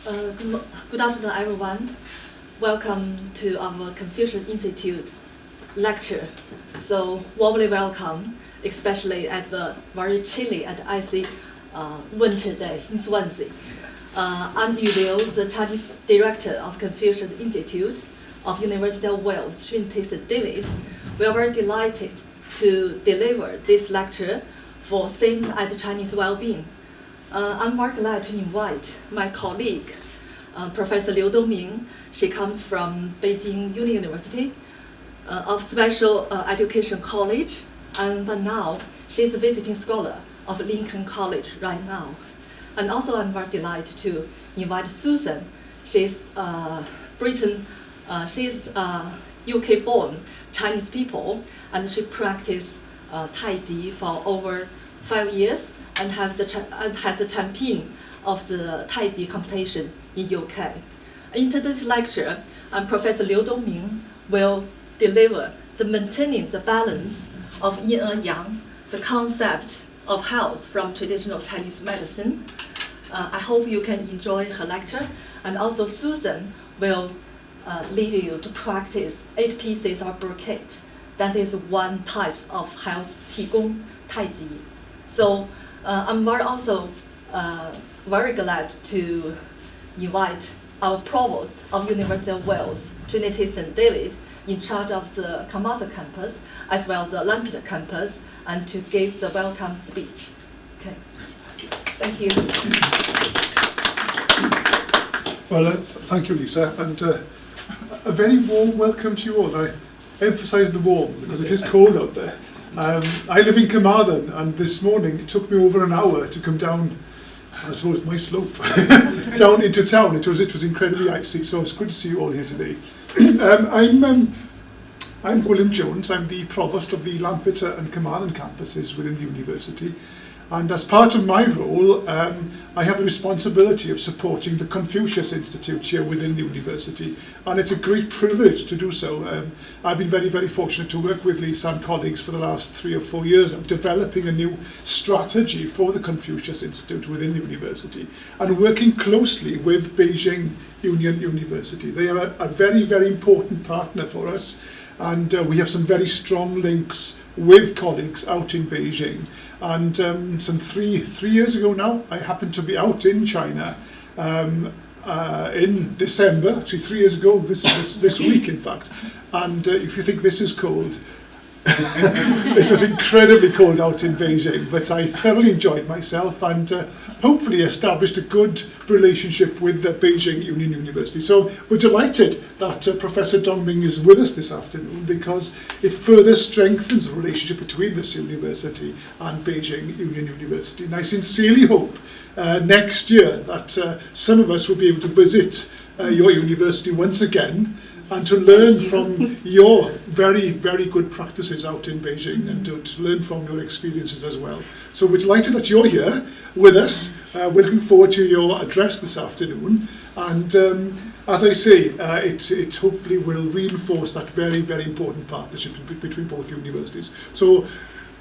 Good afternoon, everyone. Welcome to our Confucius Institute lecture. So warmly welcome, especially at the very chilly and icy winter day in Swansea. I'm Yu Liu, the Chinese director of Confucius Institute of University of Wales, Trinity St. David. We are very delighted to deliver this lecture for theme at Chinese well-being. I'm very glad to invite my colleague, Professor Liu Dongming. She comes from Beijing University of Special Education College, but now she's a visiting scholar of Lincoln College right now. And also I'm very delighted to invite Susan. She's she's UK-born Chinese people, and she practiced Tai Chi for over 5 years and has the champion of the Tai Chi competition in UK. In today's lecture, Professor Liu Dongming will deliver the maintaining the balance of yin and yang, the concept of health from traditional Chinese medicine. I hope you can enjoy her lecture. And also Susan will lead you to practice 8 pieces of bouquet. That is one type of health qigong tai chi. So I'm very glad to invite our provost of University of Wales, Trinity St. David, in charge of the Kamasa campus as well as the Lampeter campus, and to give the welcome speech. Okay. Thank you. Well, thank you, Lisa, and a very warm welcome to you all. I emphasise the warm because it is cold out there. I live in Carmarthen, and this morning it took me over an hour to come down, I suppose, my slope, down into town. It was incredibly icy, so it's good to see you all here today. I'm William Jones. I'm the provost of the Lampeter and Carmarthen campuses within the university. And as part of my role, I have the responsibility of supporting the Confucius Institute here within the university. And it's a great privilege to do so. I've been very, very fortunate to work with Lisa and colleagues for the last 3 or 4 years now, developing a new strategy for the Confucius Institute within the university and working closely with Beijing Union University. They are a very, very important partner for us. And we have some very strong links with colleagues out in Beijing. And some three years ago now, I happened to be out in China in December, actually 3 years ago, this week in fact. And if you think this is cold, it was incredibly cold out in Beijing, but I thoroughly enjoyed myself and hopefully established a good relationship with Beijing Union University. So we're delighted that Professor Dongming is with us this afternoon because it further strengthens the relationship between this university and Beijing Union University. And I sincerely hope next year that some of us will be able to visit your university once again and to learn from your very, very good practices out in Beijing and to learn from your experiences as well. So we're delighted that you're here with us. We're looking forward to your address this afternoon. And as I say, it hopefully will reinforce that very, very important partnership between both universities. So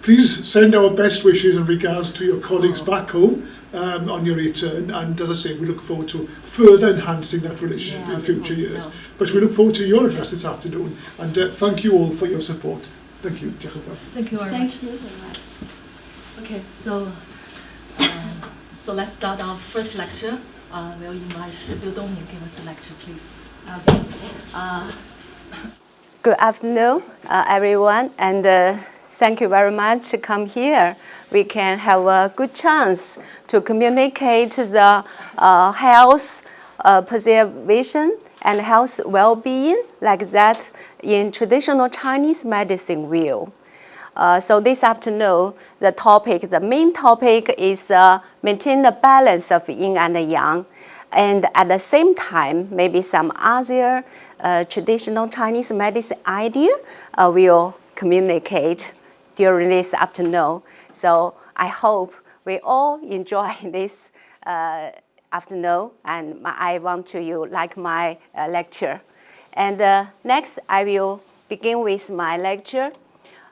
please send our best wishes and regards to your colleagues back home on your return, and as I say, we look forward to further enhancing that relationship in future years. So. But we look forward to your address this afternoon, and thank you all for your support. Thank you, Jacoba. Thank you very much. Thank you very much. Okay, so let's start our first lecture. We'll invite Liu Dongming to give us a lecture, please. Good afternoon, everyone, and thank you very much to come here. We can have a good chance to communicate the health preservation and health well-being like that in traditional Chinese medicine view. So this afternoon, the main topic is maintain the balance of yin and yang. And at the same time, maybe some other traditional Chinese medicine idea will communicate during this afternoon. So I hope we all enjoy this afternoon, and I want you like my lecture. And next, I will begin with my lecture.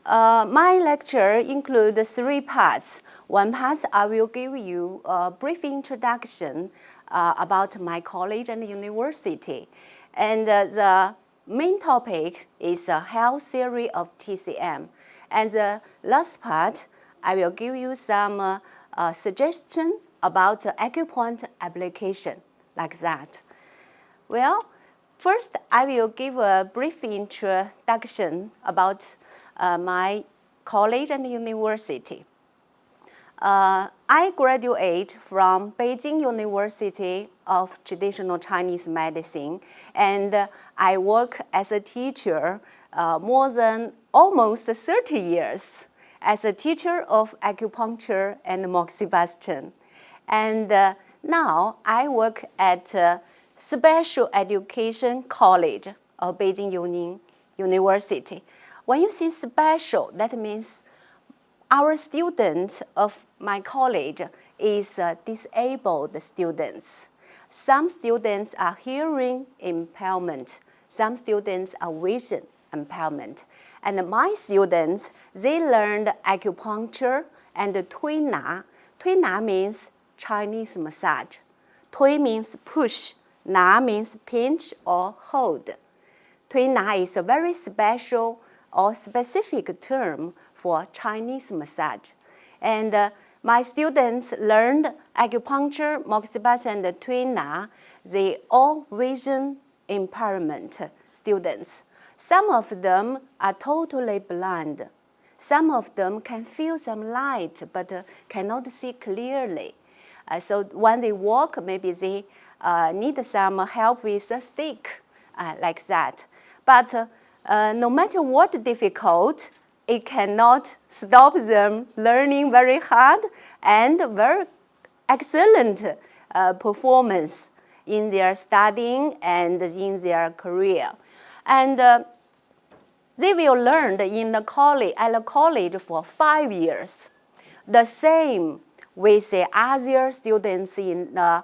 My lecture includes 3 parts. One part, I will give you a brief introduction about my college and university. And the main topic is the health theory of TCM. And the last part, I will give you some suggestion about the acupoint application, like that. Well, first I will give a brief introduction about my college and university. I graduate from Beijing University of Traditional Chinese Medicine, and I work as a teacher more than almost 30 years as a teacher of acupuncture and moxibustion. And now I work at Special Education College of Beijing University. When you see special, that means our students of my college is disabled students. Some students are hearing impairment. Some students are vision impairment. And my students, they learned acupuncture and Tui Na. Tui Na means Chinese massage. Tui means push. Na means pinch or hold. Tui Na is a very special or specific term for Chinese massage. And my students learned acupuncture, moxibustion, and Tui Na. They all vision impairment students. Some of them are totally blind. Some of them can feel some light but cannot see clearly. So when they walk, maybe they need some help with a stick, like that. But no matter what difficult, it cannot stop them learning very hard and very excellent performance in their studying and in their career. And they will learn in the college, at the college for 5 years. The same with the other students in the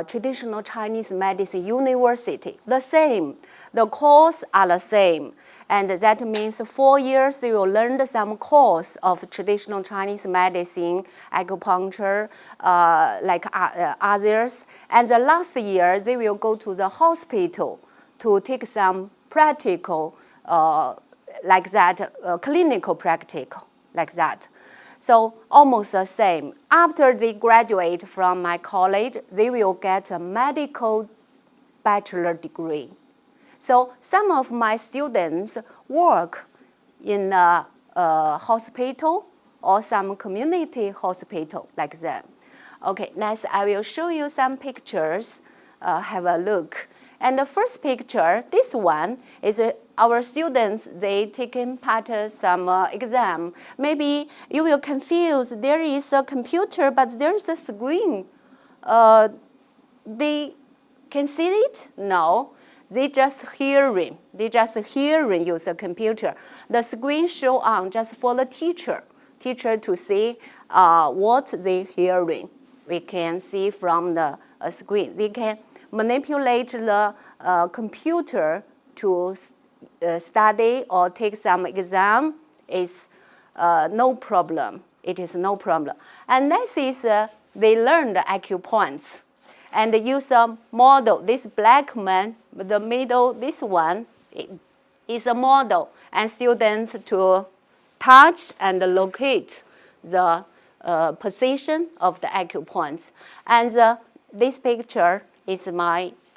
traditional Chinese medicine university. The same. The course are the same. And that means 4 years they will learn some course of traditional Chinese medicine, acupuncture, like others. And the last year they will go to the hospital to take some practical, like that, clinical practical, like that. So almost the same. After they graduate from my college, they will get a medical bachelor degree. So some of my students work in a hospital or some community hospital like that. Okay, next I will show you some pictures. Have a look. And the first picture, this one, is our students, they taking part of some exam. Maybe you will confuse, there is a computer, but there is a screen. They can see it? No. They just hearing. They just hearing use a computer. The screen show on just for the teacher to see what they hearing. We can see from the screen. They can manipulate the computer to study or take some exam. Is no problem. It is no problem. And next is they learn the acupoints and they use a model. This black man, the middle, this one is a model, and students to touch and locate the position of the acupoints. And this picture is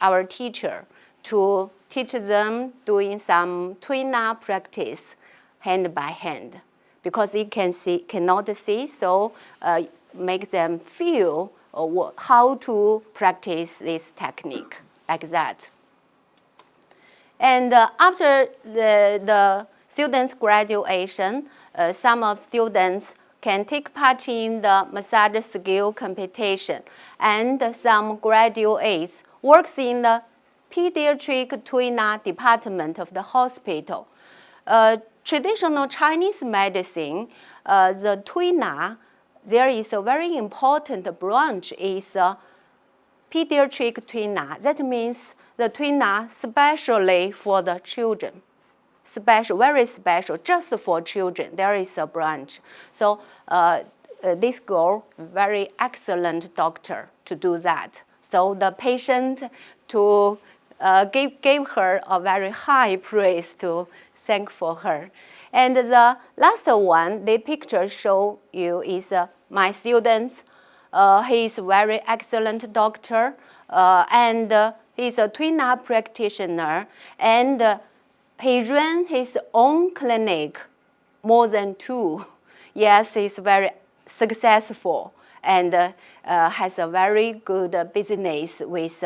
our teacher to teach them doing some Tui Na practice hand by hand, because he cannot see, so make them feel how to practice this technique like that. And after the students' graduation, some of students can take part in the massage skill competition, and some graduates works in the pediatric Tui Na department of the hospital. Traditional Chinese medicine, the Tui Na, there is a very important branch is pediatric Tui Na. That means the Tui Na especially for the children. Special, very special, just for children. There is a branch. So this girl, very excellent doctor to do that. So the patient to gave her a very high praise to thank for her. And the last one, the picture show you is my students. He is very excellent doctor, and he's a twin-up practitioner, and he ran his own clinic, more than 2. Yes, he's very successful and has a very good business with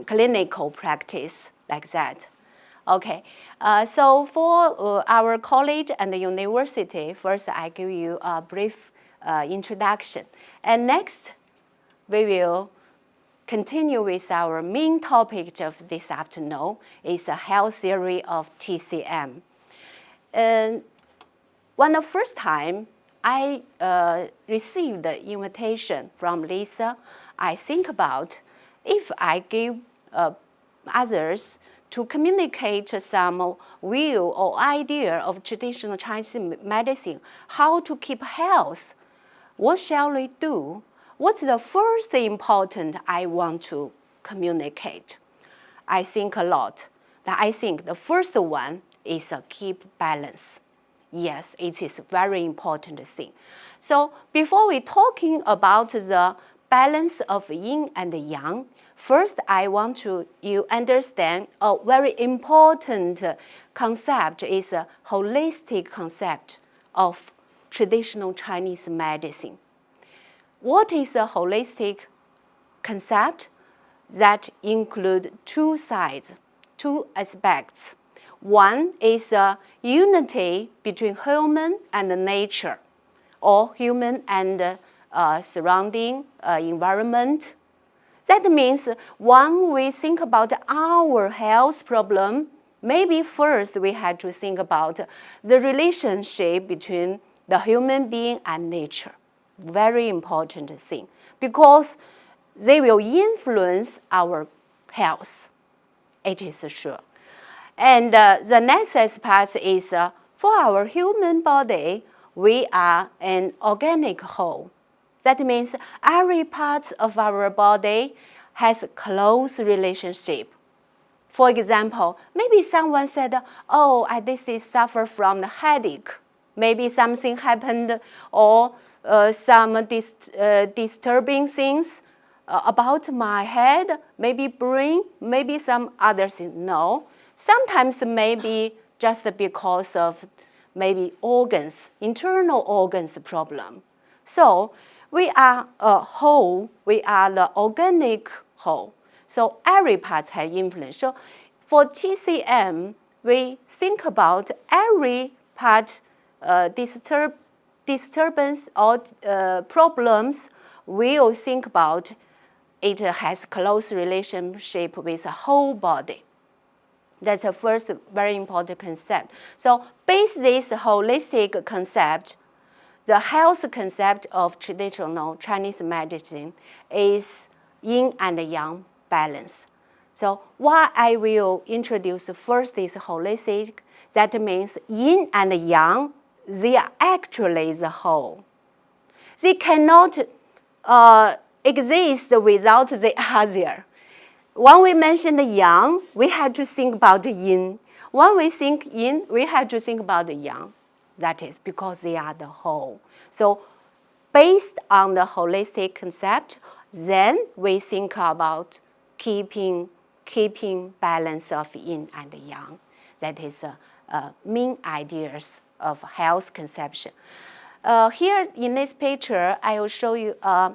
clinical practice like that. Okay, so for our college and the university, first I give you a brief introduction. And next, we will continue with our main topic of this afternoon, is a health theory of TCM. And when the first time I received the invitation from Lisa, I think about if I give others to communicate some view or idea of traditional Chinese medicine, how to keep health, what shall we do? What's the first important I want to communicate? I think a lot. I think the first one is keep balance. Yes, it is a very important thing. So before we talking about the balance of yin and yang, first I want you understand a very important concept is a holistic concept of traditional Chinese medicine. What is a holistic concept? That include 2 sides, 2 aspects. One is a unity between human and nature, or human and surrounding environment. That means when we think about our health problem, maybe first we had to think about the relationship between the human being and nature. Very important thing, because they will influence our health. It is sure. And the next aspect is for our human body, we are an organic whole. That means every part of our body has a close relationship. For example, maybe someone said, oh, this is suffer from the headache. Maybe something happened or some disturbing things about my head, maybe brain, maybe some other thing. No, sometimes maybe just because of maybe organs, internal organs problem. So we are a whole, we are the organic whole. So every part has influence. So for TCM, we think about every part disturbance or problems, we'll think about it has close relationship with the whole body. That's the first very important concept. So based this holistic concept, the health concept of traditional Chinese medicine is yin and yang balance. So what I will introduce first is holistic. That means yin and yang, they are actually the whole. They cannot exist without the other. When we mention the yang, we have to think about the yin. When we think yin, we have to think about the yang. That is because they are the whole. So based on the holistic concept, then we think about keeping balance of yin and yang. That is main ideas of health conception. Here in this picture, I will show you a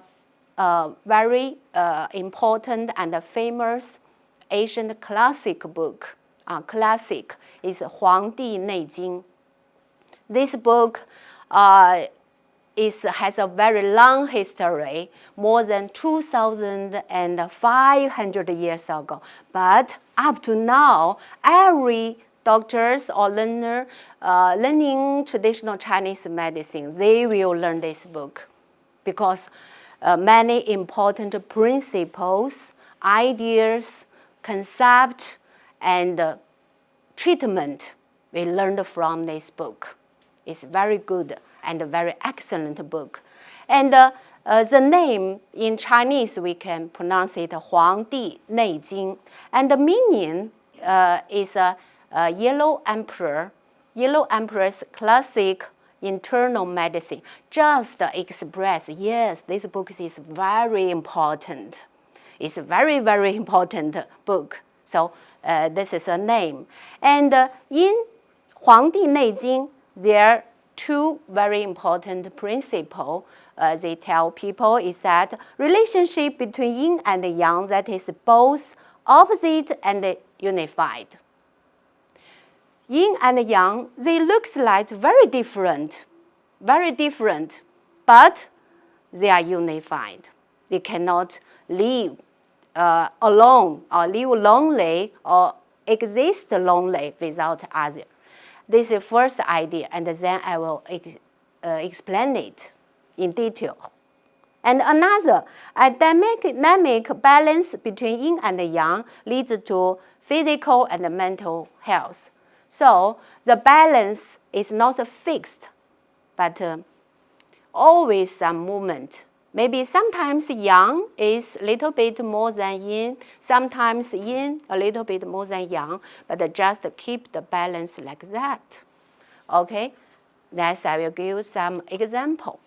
very important and famous Asian classic book. Classic is 黄帝内经. This book has a very long history, more than 2,500 years ago. But up to now, every doctors or learner learning traditional Chinese medicine, they will learn this book because many important principles, ideas, concept, and treatment we learned from this book. It's very good and a very excellent book. And the name in Chinese, we can pronounce it 黄帝内经. And the meaning is a yellow emperor. Yellow emperor's classic internal medicine. Just express, yes, this book is very important. It's a very, very important book. So this is a name. And in 黄帝内经, there are two very important principles. They tell people is that relationship between yin and yang, that is both opposite and unified. Yin and yang, they look like very different, but they are unified. They cannot live alone or live lonely or exist lonely without other. This is the first idea, and then I will explain it in detail. And another, a dynamic balance between yin and yang leads to physical and mental health. So the balance is not fixed, but always some movement. Maybe sometimes yang is a little bit more than yin, sometimes yin a little bit more than yang, but just keep the balance like that. Okay, next I will give some example.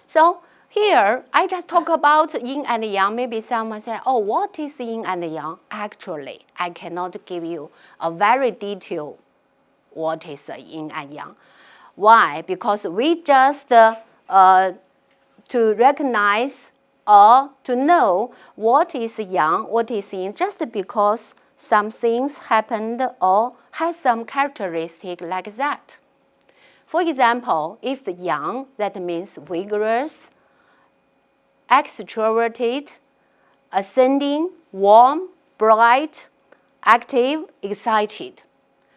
So here, I just talk about yin and yang. Maybe someone say, oh, what is yin and yang? Actually, I cannot give you a very detailed what is yin and yang. Why? Because we just to recognize or to know what is yang, what is yin, just because some things happened or has some characteristic like that. For example, if yang, that means vigorous, extroverted, ascending, warm, bright, active, excited.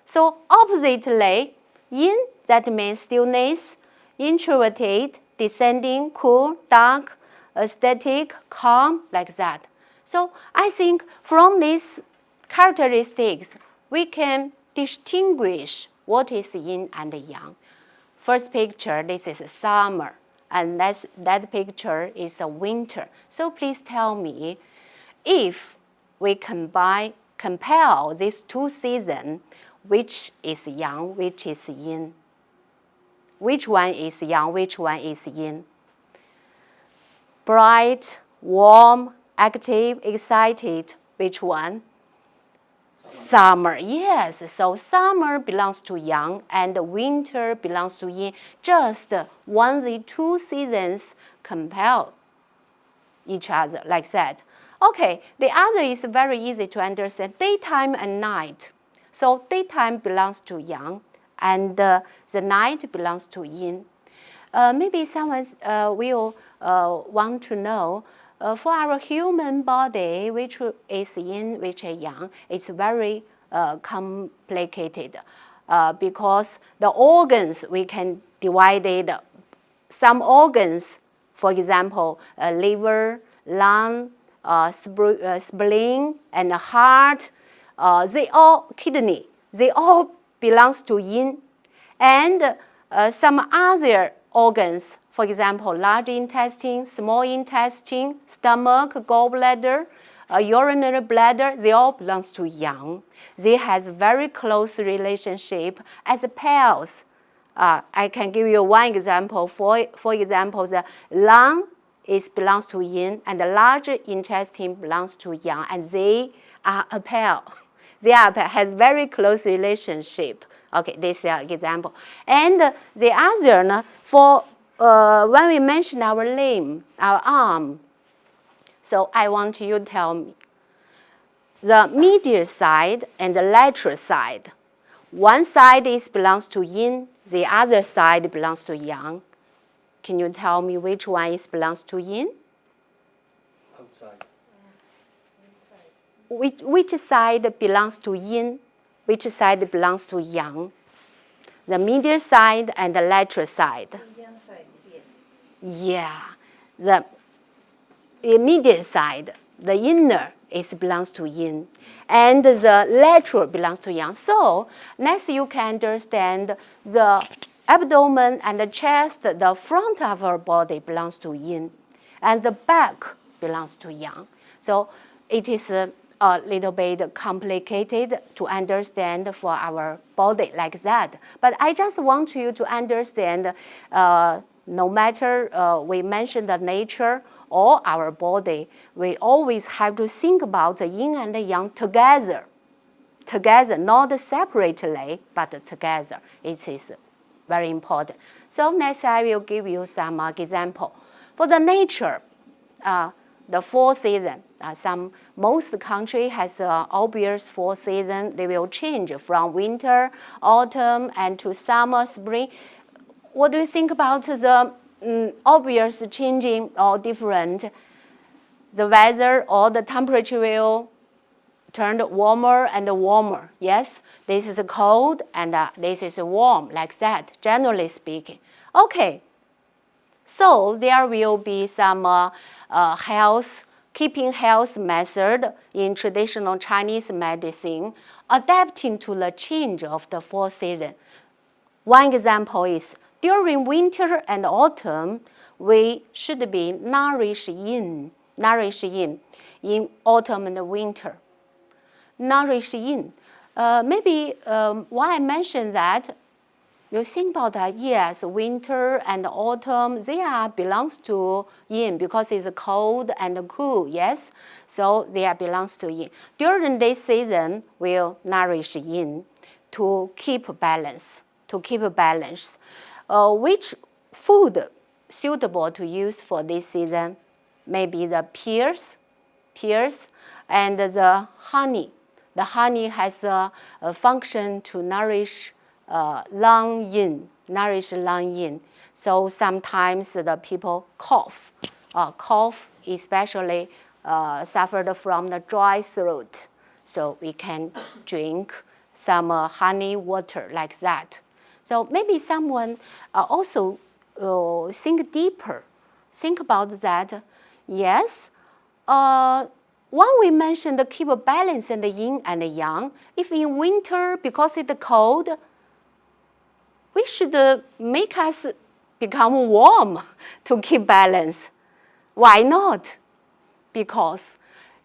So oppositely, yin, that means stillness, introverted, descending, cool, dark, static, calm, like that. So I think from these characteristics, we can distinguish what is yin and yang. First picture, this is summer, and that picture is a winter. So please tell me, if we compare these two seasons, which is yang, which is yin? Which one is yang, which one is yin? Bright, warm, active, excited, which one? Summer, yes. So summer belongs to yang and winter belongs to yin. Just once the two seasons compare each other like that. Okay, the other is very easy to understand. Daytime and night. So daytime belongs to yang and the night belongs to yin. Maybe someone will want to know, for our human body, which is yin, which is yang, it's very complicated because the organs, we can divide it. Some organs, for example, liver, lung, spleen, and heart, kidney, they all belongs to yin. And some other organs, for example, large intestine, small intestine, stomach, gallbladder, urinary bladder, they all belongs to yang. They has very close relationship as pairs. I can give you one example. For example, the lung belongs to yin, and the large intestine belongs to yang, and they are a pair. They are a pair, has very close relationship. Okay, this is an example. And the other, for when we mention our limb, our arm, so I want you to tell me the medial side and the lateral side. One side belongs to yin, the other side belongs to yang. Can you tell me which one belongs to yin? Outside. Which side belongs to yin? Which side belongs to yang? The medial side and the lateral side. Yeah, the medial side, the inner, belongs to yin, and the lateral belongs to yang. So next you can understand the abdomen and the chest, the front of our body belongs to yin, and the back belongs to yang. So it is a little bit complicated to understand for our body like that. But I just want you to understand, no matter we mention the nature or our body, we always have to think about the yin and the yang together. Together, not separately, but together. It is very important. So next I will give you some example. For the nature, the 4 seasons. Most country has obvious 4 seasons. They will change from winter, autumn, and to summer, spring. What do you think about the obvious changing or different? The weather or the temperature will turn warmer and warmer. Yes, this is cold and this is warm, like that, generally speaking. Okay, so there will be some keeping health method in traditional Chinese medicine, adapting to the change of the 4 seasons. One example is during winter and autumn, we should be nourish yin in autumn and winter. Nourish yin. Maybe why I mentioned that, you think about that, yes, winter and autumn, they belongs to yin because it's cold and cool, yes? So they belongs to yin. During this season, we'll nourish yin to keep balance, which food suitable to use for this season? Maybe the pears and the honey. The honey has a function to nourish lung yin. So sometimes the people cough, especially suffered from the dry throat. So we can drink some honey water like that. So maybe someone also think deeper, think about that. Yes, when we mentioned the keep a balance in the yin and the yang, if in winter, because it's cold, we should make us become warm to keep balance. Why not? Because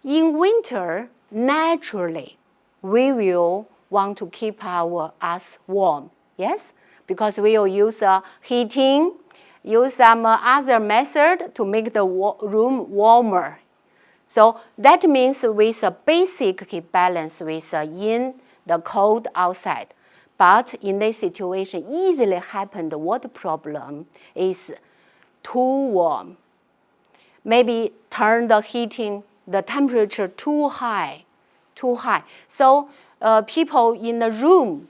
in winter, naturally, we will want to keep us warm. Yes? Because we will use heating, use some other method to make the room warmer. So that means with a basic keep balance with yin, the cold outside. But in this situation, easily happened, what problem is too warm. Maybe turn the heating, the temperature too high. So people in the room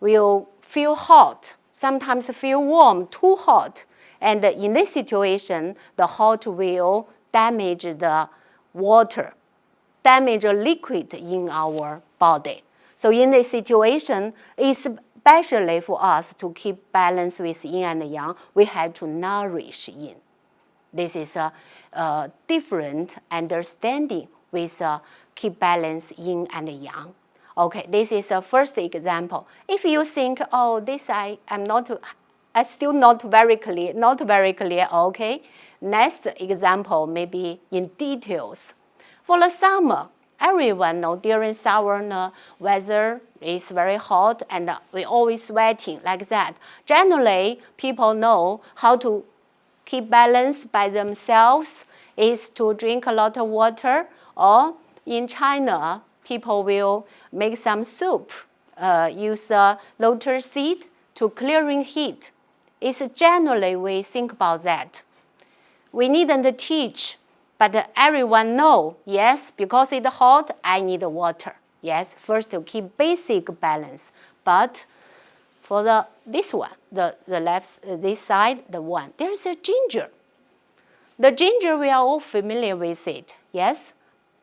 will feel hot, sometimes feel warm, too hot. And in this situation, the hot will damage the water, damage a liquid in our body. So in this situation, especially for us to keep balance with yin and yang, we have to nourish yin. This is a different understanding with keep balance yin and yang. Okay, this is a first example. If you think, oh, this I still not very clear, okay. Next example, maybe in details. For the summer, everyone knows during summer weather is very hot and we always sweating like that. Generally, people know how to keep balance by themselves is to drink a lot of water, or in China, people will make some soup, use lotus seed to clearing heat. It's generally we think about that. We needn't teach, but everyone know, yes, because it's hot, I need water. Yes, first to keep basic balance. But for this one, the left, this side, the one, there's a ginger. The ginger, we are all familiar with it, yes?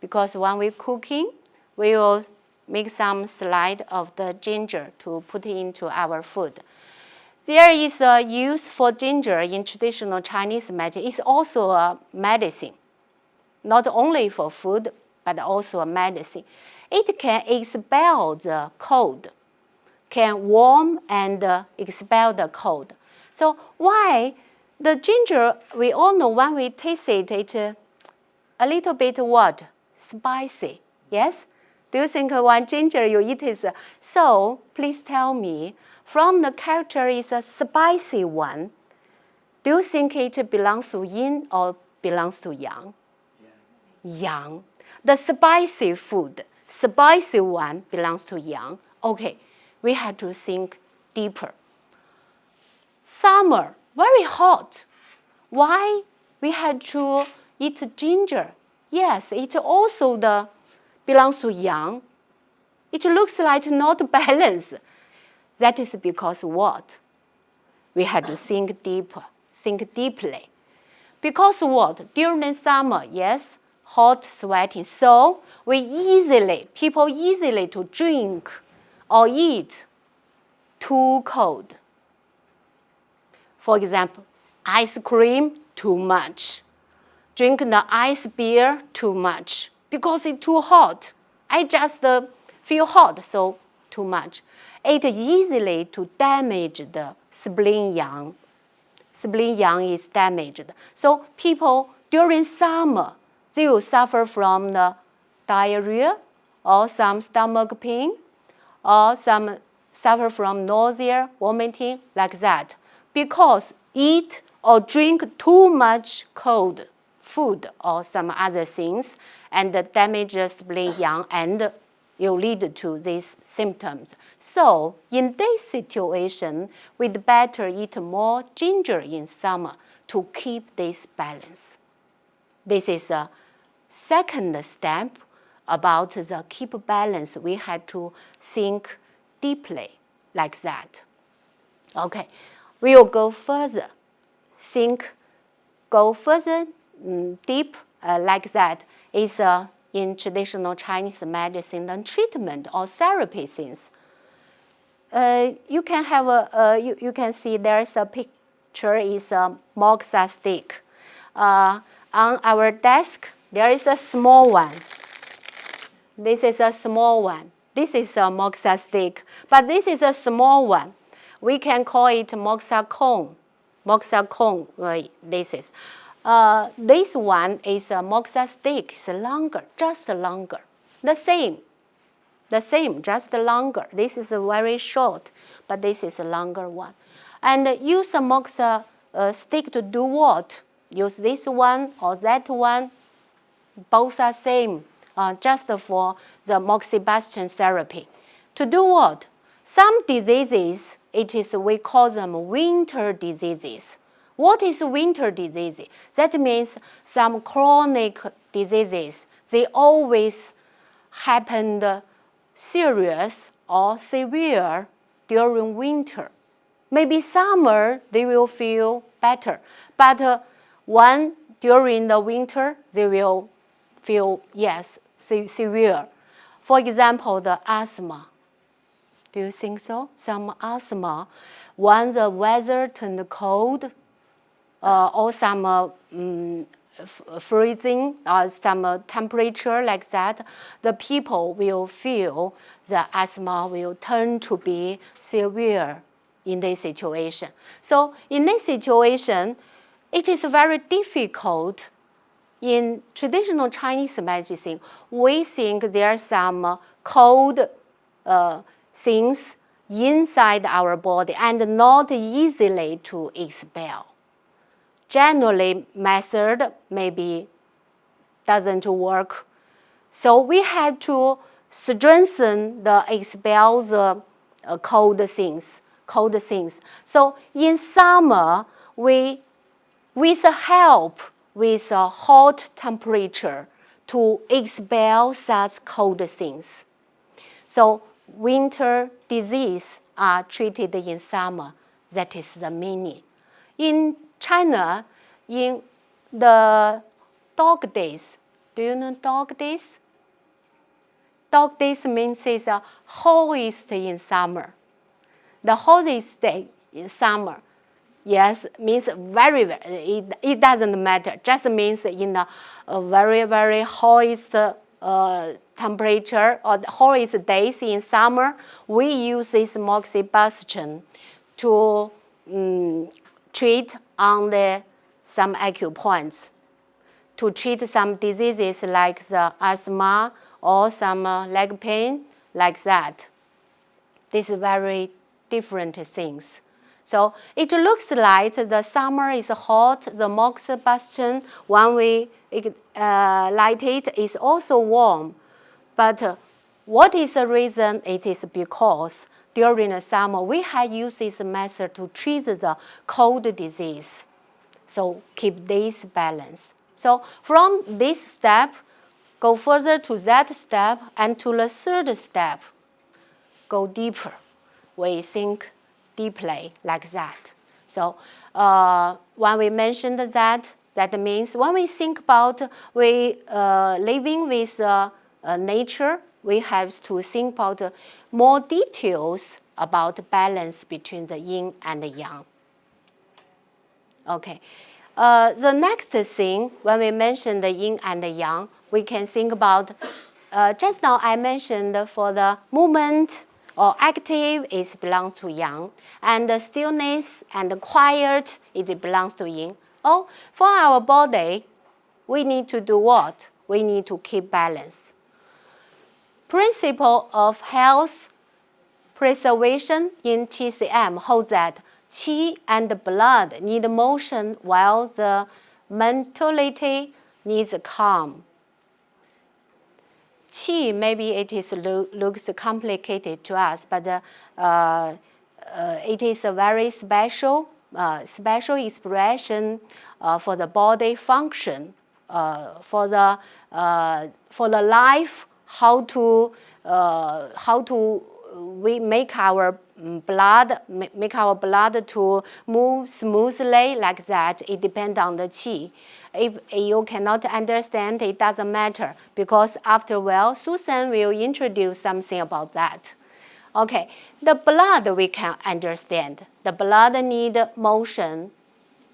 Because when we're cooking, we will make some slide of the ginger to put into our food. There is a use for ginger in traditional Chinese medicine. It's also a medicine, not only for food, but also a medicine. It can expel the cold. can warm and expel the cold. So why the ginger, we all know when we taste it, it's a little bit what? Spicy, yes? Do you think when ginger you eat is, so please tell me, from the character is a spicy one, do you think it belongs to yin or belongs to yang? Yang. The spicy food, spicy one belongs to yang. Okay, we had to think deeper. Summer, very hot. Why we had to eat ginger? Yes, it also belongs to yang. It looks like not balanced. That is because what? We had to think deeper, think deeply. Because what? During summer, yes, hot, sweating. So people easily to drink or eat too cold. For example, ice cream, too much. Drink the ice beer, too much. Because it's too hot. I just feel hot, so too much. It easily to damage the spleen yang. Spleen yang is damaged. So people during summer, they will suffer from the diarrhea or some stomach pain or some suffer from nausea, vomiting, like that. Because eat or drink too much cold food or some other things and damage the spleen yang and will lead to these symptoms. So in this situation, we'd better eat more ginger in summer to keep this balance. This is a second step about the keep balance. We had to think deeply like that. Okay, we will go further. Go further deep like that is in traditional Chinese medicine and treatment or therapy things. You can have you can see there is a picture is a moxa stick. On our desk there is a small one. This is a small one. This is a moxa stick, but this is a small one. We can call it moxa cone. Moxa cone. This is. This one is a moxa stick. It's longer, just longer. The same, just longer. This is a very short, but this is a longer one. And use a moxa stick to do what? Use this one or that one. Both are same, just for the moxibustion therapy. To do what? Some diseases, we call them winter diseases. What is winter disease? That means some chronic diseases. They always happen serious or severe during winter. Maybe summer they will feel better, but during the winter they will feel, yes, severe. For example, the asthma. Do you think so? Some asthma, when the weather turned cold, or some freezing or some temperature like that, the people will feel the asthma will turn to be severe in this situation. So in this situation, it is very difficult. In traditional Chinese medicine, we think there are some cold things inside our body and not easily to expel. Generally, method maybe doesn't work. So we had to strengthen the expel the cold things. So in summer, we with help with a hot temperature to expel such cold things. So winter disease are treated in summer. That is the meaning. In China, in the dog days, do you know dog days? Dog days means it's the hottest in summer. The hottest day in summer. Yes, means very, it doesn't matter. Just means in a very, very hottest temperature or the hottest days in summer, we use this moxibustion to treat on some acupoints, to treat some diseases like the asthma or some leg pain, like that. These are very different things. So it looks like the summer is hot, the moxibustion, when we light it, is also warm. But what is the reason? It is because during the summer, we have used this method to treat the cold disease. So keep this balance. So from this step, go further to that step, and to the third step, go deeper. We think deeply like that. So when we mentioned that, that means when we think about we living with nature, we have to think about more details about balance between the yin and the yang. Okay. The next thing, when we mention the yin and the yang, we can think about, just now I mentioned for the movement or active, it belongs to yang, and the stillness and the quiet, it belongs to yin. Oh, for our body, we need to do what? We need to keep balance. Principle of health preservation in TCM holds that qi and blood need motion while the mentality needs calm. Qi, maybe it is looks complicated to us, but it is a very special expression for the body function, for the life, how to we make our blood to move smoothly like that. It depends on the qi. If you cannot understand, it doesn't matter, because after a while, Susan will introduce something about that. Okay, the blood we can understand. The blood need motion.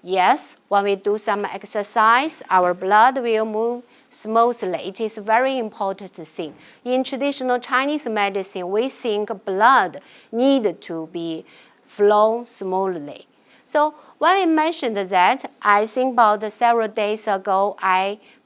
Yes, when we do some exercise, our blood will move smoothly. It is a very important thing. In traditional Chinese medicine, we think blood need to be flow smoothly. So when we mentioned that, I think about several days ago,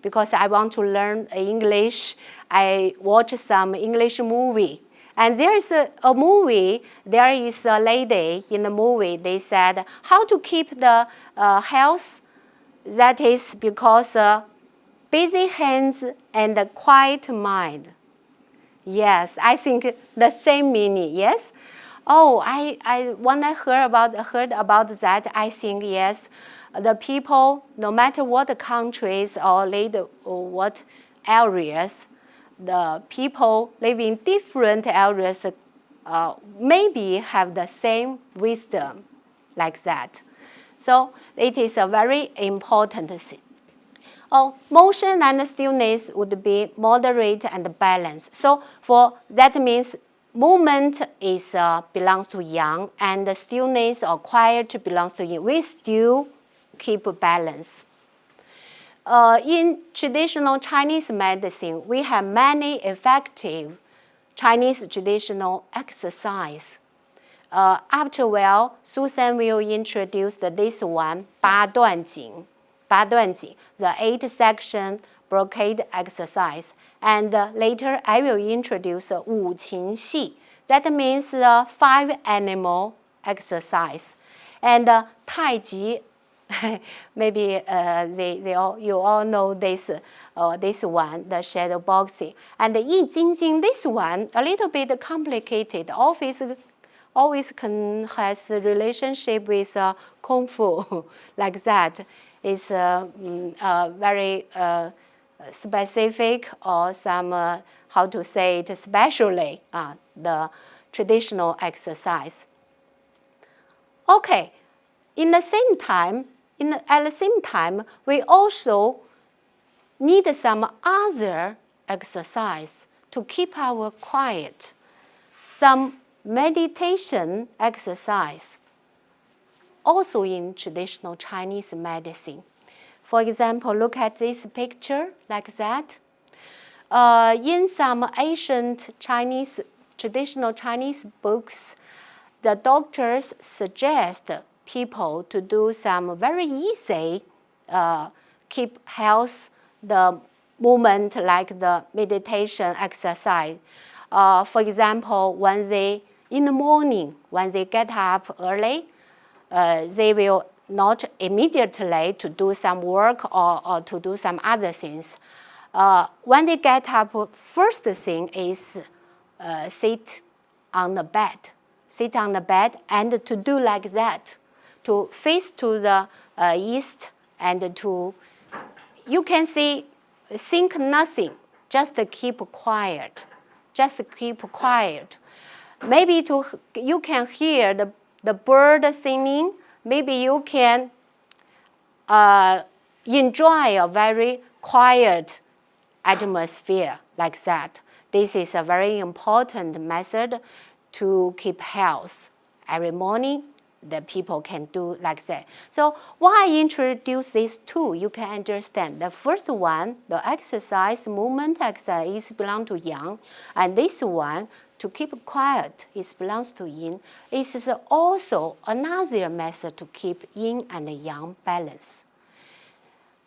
because I want to learn English, I watched some English movie. And there is a movie, there is a lady in the movie, they said, how to keep the health? That is because busy hands and a quiet mind. Yes, I think the same meaning, yes? Oh, when I heard about that, I think, yes, the people, no matter what the countries or what areas, the people living in different areas maybe have the same wisdom like that. So it is a very important thing. Oh, motion and stillness would be moderate and balanced. So that means movement is belongs to yang, and the stillness or quiet belongs to yin. We still keep balance. In traditional Chinese medicine, we have many effective Chinese traditional exercise. After a while, Susan will introduce this one, 八段锦, the 8-section brocade exercise. And later, I will introduce 五禽戏. That means 5-animal exercise. And Tai Chi, maybe you all know this one, the shadow boxing. And Yi Jing Jing, this one, a little bit complicated. Always has a relationship with Kung Fu, like that. It's very specific, or some, how to say it, especially the traditional exercise. Okay, at the same time, we also need some other exercise to keep our quiet. Some meditation exercise, also in traditional Chinese medicine. For example, look at this picture like that. In some ancient Chinese, traditional Chinese books, the doctors suggest people to do some very easy keep health, the movement like the meditation exercise. For example, in the morning, when they get up early, they will not immediately to do some work or to do some other things. When they get up, first thing is sit on the bed. Sit on the bed and to do like that, to face to the east and to, you can see, think nothing, just keep quiet. Just keep quiet. Maybe you can hear the bird singing. Maybe you can enjoy a very quiet atmosphere like that. This is a very important method to keep health. Every morning, the people can do like that. So why I introduce these two, you can understand. The first one, the exercise, movement exercise, belongs to yang. And this one, to keep quiet, it belongs to yin. It is also another method to keep yin and yang balance.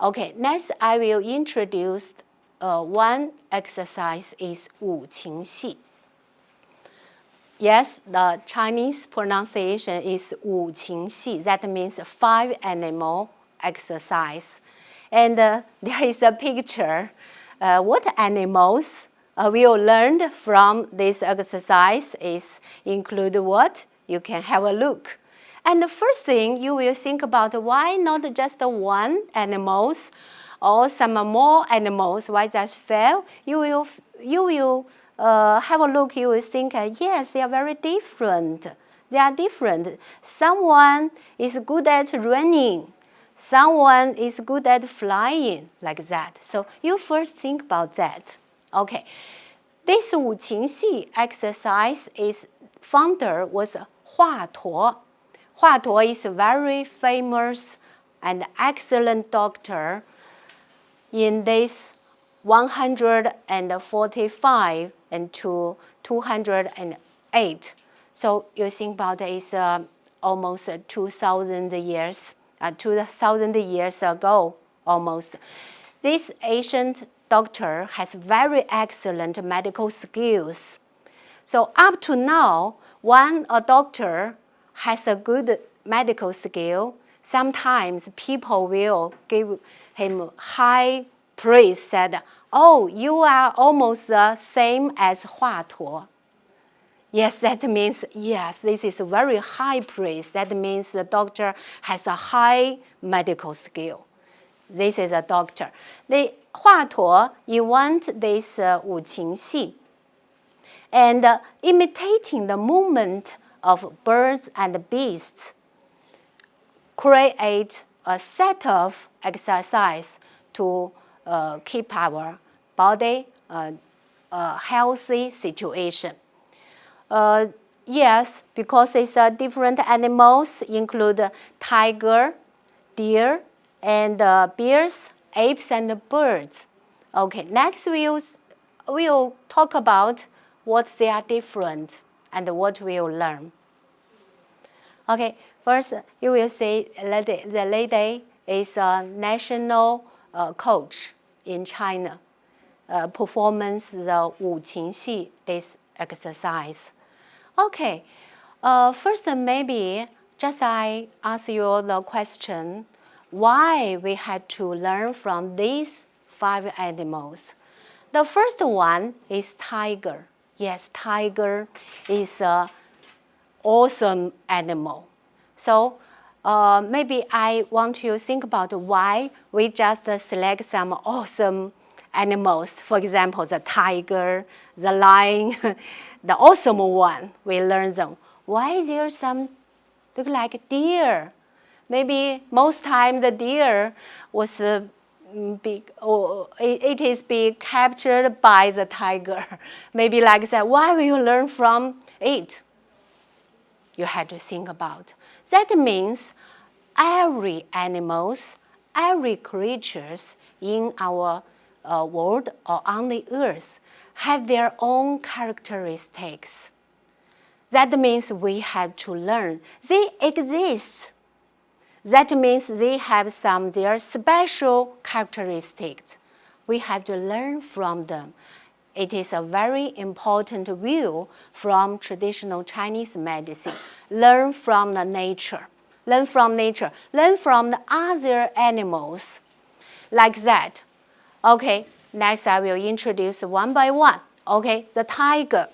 Okay, next I will introduce one exercise is 五禽戏. Yes, the Chinese pronunciation is 五禽戏. That means 5 animal exercise. And there is a picture. What animals we learned from this exercise is include what? You can have a look. And the first thing you will think about, why not just one animals or some more animals, why that fail? You will have a look, you will think, yes, they are very different. They are different. Someone is good at running. Someone is good at flying, like that. So you first think about that. Okay. This 五禽戏 exercise is founder was Hua Tuo. Hua Tuo is a very famous and excellent doctor in this 145 and to 208. So you think about it is almost 2,000 years, 2,000 years ago almost. This ancient doctor has very excellent medical skills. So up to now, when a doctor has a good medical skill, sometimes people will give him high praise, said, oh, you are almost the same as Hua Tuo. Yes, that means, yes, this is very high praise. That means the doctor has a high medical skill. This is a doctor. The Hua Tuo invent this 五禽戏 and imitating the movement of birds and beasts, create a set of exercise to keep our body a healthy situation. Yes, because it's different animals include tiger, deer, and bears, apes, and birds. Okay, next we'll talk about what they are different and what we'll learn. Okay, first you will see the lady is a national coach in China, performs the 五禽戏 this exercise. Okay, first maybe just I ask you the question, why we had to learn from these 5 animals. The first one is tiger. Yes, tiger is an awesome animal. So maybe I want to think about why we just select some awesome animals. For example, the tiger, the lion, the awesome one, we learn them. Why is there some look like deer? Maybe most time the deer was it is being captured by the tiger. Maybe like that. Why will you learn from it? You had to think about. That means every animals, every creatures in our world or on the earth have their own characteristics. That means we have to learn. They exist. That means they have their special characteristics. We have to learn from them. It is a very important view from traditional Chinese medicine. Learn from the nature. Learn from nature. Learn from the other animals. Like that. Okay, next I will introduce one by one. Okay, the tiger.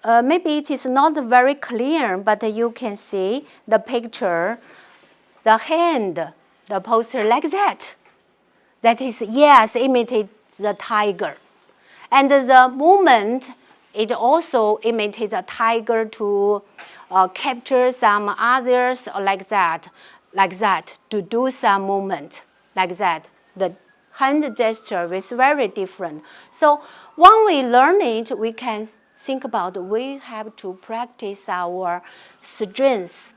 Maybe it is not very clear, but you can see the picture, the hand, the poster like that. That is, yes, imitates the tiger. And the movement, it also imitates a tiger to capture some others like that, to do some movement like that. The hand gesture is very different. So when we learn it, we can think about we have to practice our strength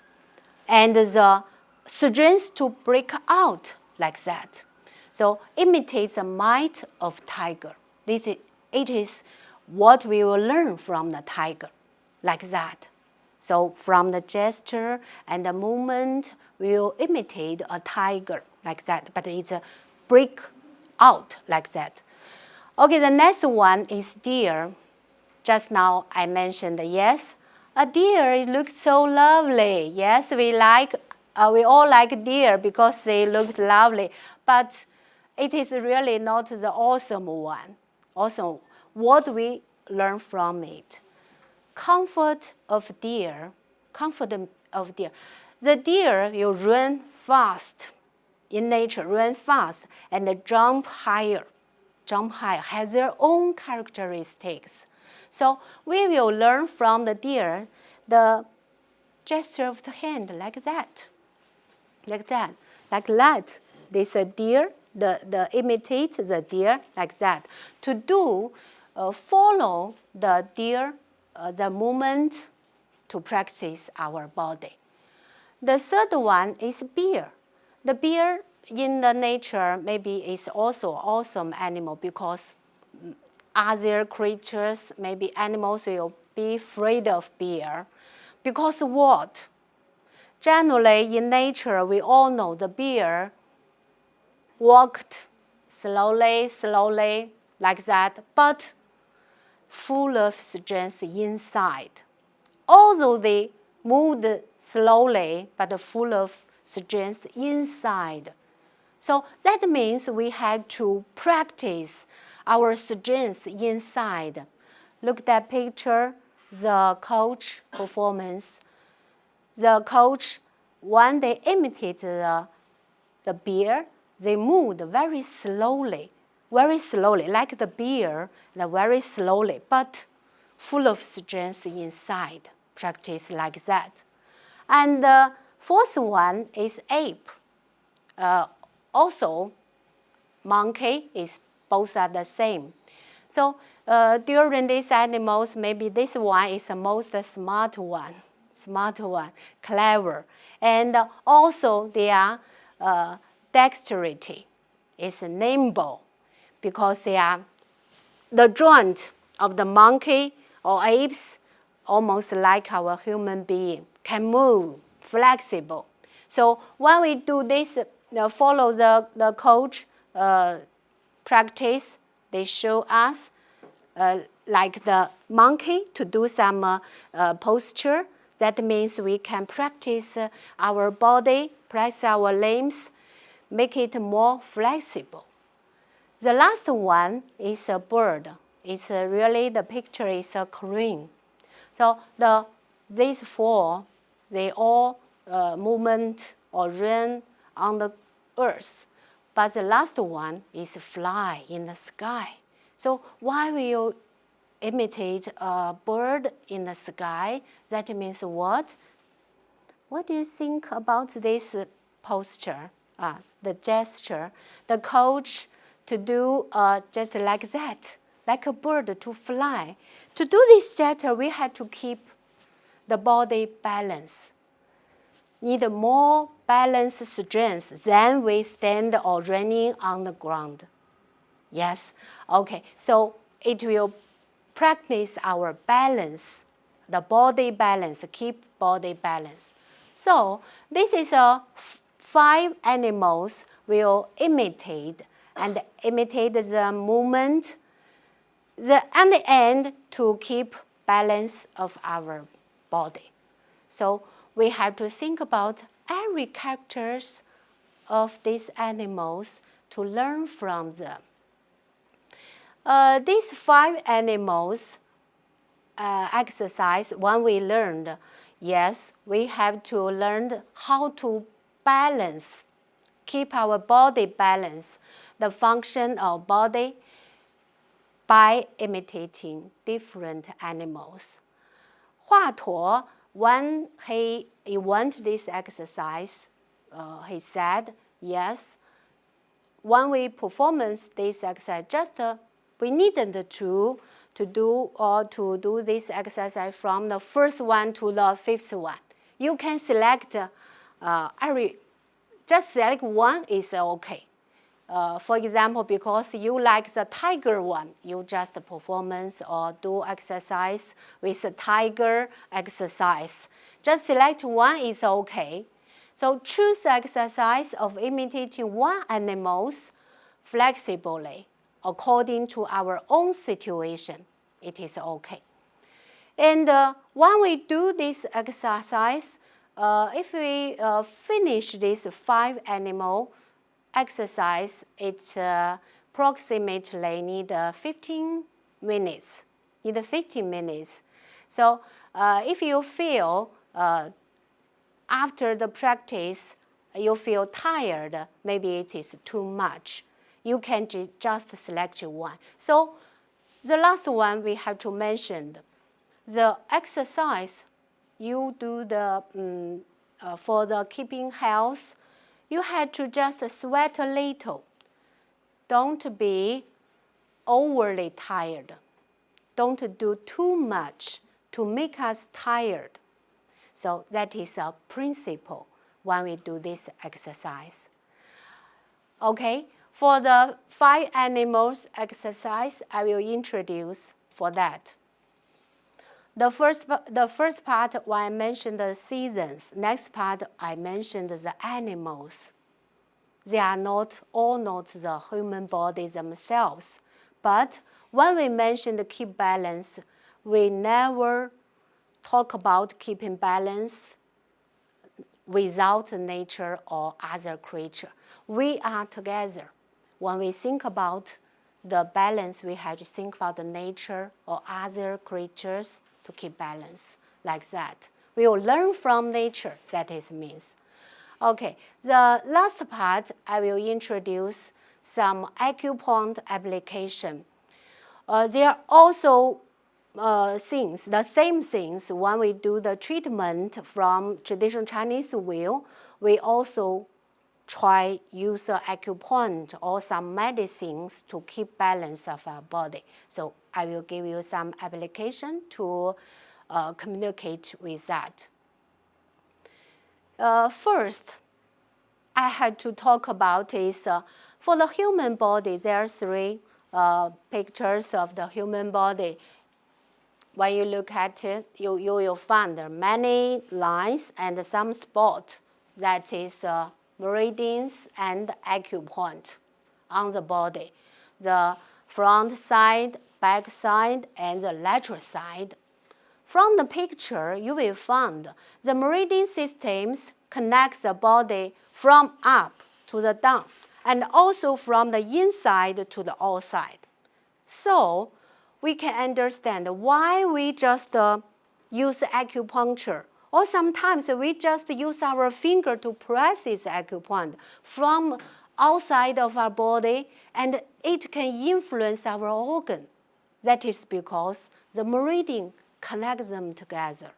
and the strength to break out like that. So imitate the might of tiger. It is what we will learn from the tiger, like that. So from the gesture and the movement, we will imitate a tiger like that, but it's a break out like that. Okay, the next one is deer. Just now I mentioned, yes, a deer, it looks so lovely. Yes, we all like deer because they look lovely, but it is really not the awesome one. Also, what we learn from it. Comfort of deer. The deer will run fast in nature, run fast and jump higher, has their own characteristics. So we will learn from the deer the gesture of the hand like that. This deer, imitate the deer like that. To do, follow the deer, the movement to practice our body. The third one is bear. The bear in the nature maybe is also awesome animal because other creatures, maybe animals will be afraid of bear. Because what? Generally, in nature, we all know the bear walked slowly, like that, but full of strength inside. Although they moved slowly, but full of strength inside. So that means we have to practice our strength inside. Look at that picture, the coach performance. The coach, when they imitate the bear, they moved very slowly, like the bear, very slowly, but full of strength inside. Practice like that. And the fourth one is ape. Also, monkey both are the same. So during these animals, maybe this one is the most smart one, clever. And also their dexterity is nimble because the joint of the monkey or apes, almost like our human being, can move, flexible. So when we do this, follow the coach practice, they show us like the monkey to do some posture. That means we can practice our body, press our limbs, make it more flexible. The last one is a bird. It's really, the picture is a crane. So these four, they all movement or run on the earth. But the last one is fly in the sky. So why will you imitate a bird in the sky? That means what? What do you think about this posture, the gesture? The coach to do just like that, like a bird to fly. To do this gesture, we have to keep the body balance. need more balance strength than we stand or running on the ground. Yes, okay, so it will practice our balance, the body balance, keep body balance. So this is a 5 animals will imitate and imitate the movement and the end to keep balance of our body. So we have to think about every characters of these animals to learn from them. These 5 animals exercise, when we learned, yes, we have to learn how to balance, keep our body balance, the function of body by imitating different animals. 华佗, when he invented this exercise, he said, yes, when we perform this exercise, just we needn't to do this exercise from the first one to the 5th one. You can select just select one is okay. For example, because you like the tiger one, you just performance or do exercise with a tiger exercise. Just select one is okay. So choose exercise of imitating one animals flexibly according to our own situation. It is okay. And when we do this exercise, if we finish this 5 animal exercise, it approximately need 15 minutes. So if you feel after the practice you feel tired, maybe it is too much, you can just select one. So the last one we have to mention, the exercise you do for the keeping health, you have to just sweat a little. Don't be overly tired. Don't do too much to make us tired. So that is a principle when we do this exercise. Okay, for the 5 animals exercise, I will introduce for that. The first part, when I mentioned the seasons, next part, I mentioned the animals. They are all not the human body themselves. But when we mention the keep balance, we never talk about keeping balance without nature or other creature. We are together. When we think about the balance, we have to think about the nature or other creatures to keep balance like that. We will learn from nature, that is means. Okay, the last part, I will introduce some acupoint application. There are also things, the same things when we do the treatment from traditional Chinese wheel, we also try use acupoint or some medicines to keep balance of our body. So I will give you some application to communicate with that. First, I had to talk about is for the human body, there are 3 pictures of the human body. When you look at it, you will find there are many lines and some spots, that is meridians and acupoint on the body. The front side, back side, and the lateral side. From the picture, you will find the meridian systems connect the body from up to the down, and also from the inside to the outside. So we can understand why we just use acupuncture, or sometimes we just use our finger to press this acupoint from outside of our body, and it can influence our organ. That is because the meridian connects them together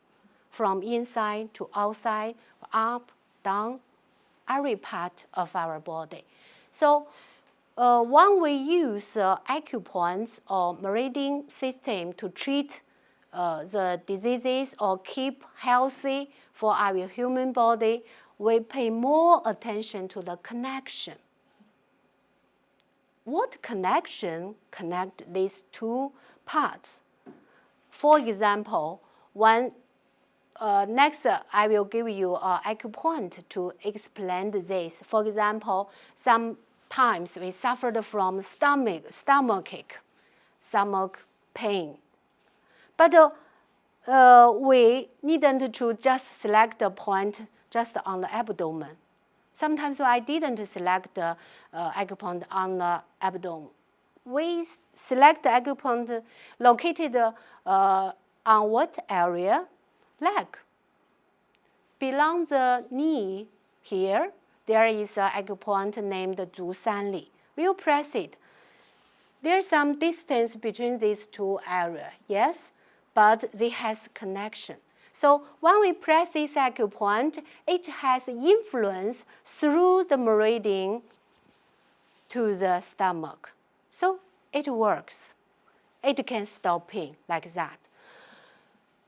from inside to outside, up, down, every part of our body. So when we use acupoints or meridian system to treat the diseases or keep healthy for our human body, we pay more attention to the connection. What connection connect these two parts? For example, next I will give you an acupoint to explain this. For example, sometimes we suffered from stomachache, stomach pain. But we needn't to just select a point just on the abdomen. Sometimes I didn't select the acupoint on the abdomen. We select the acupoint located on what area? Leg. Below the knee here, there is an acupoint named Zhu Sanli. We'll press it. There's some distance between these two areas, yes, but they has connection. So when we press this acupoint, it has influence through the meridian to the stomach. So it works. It can stop pain like that.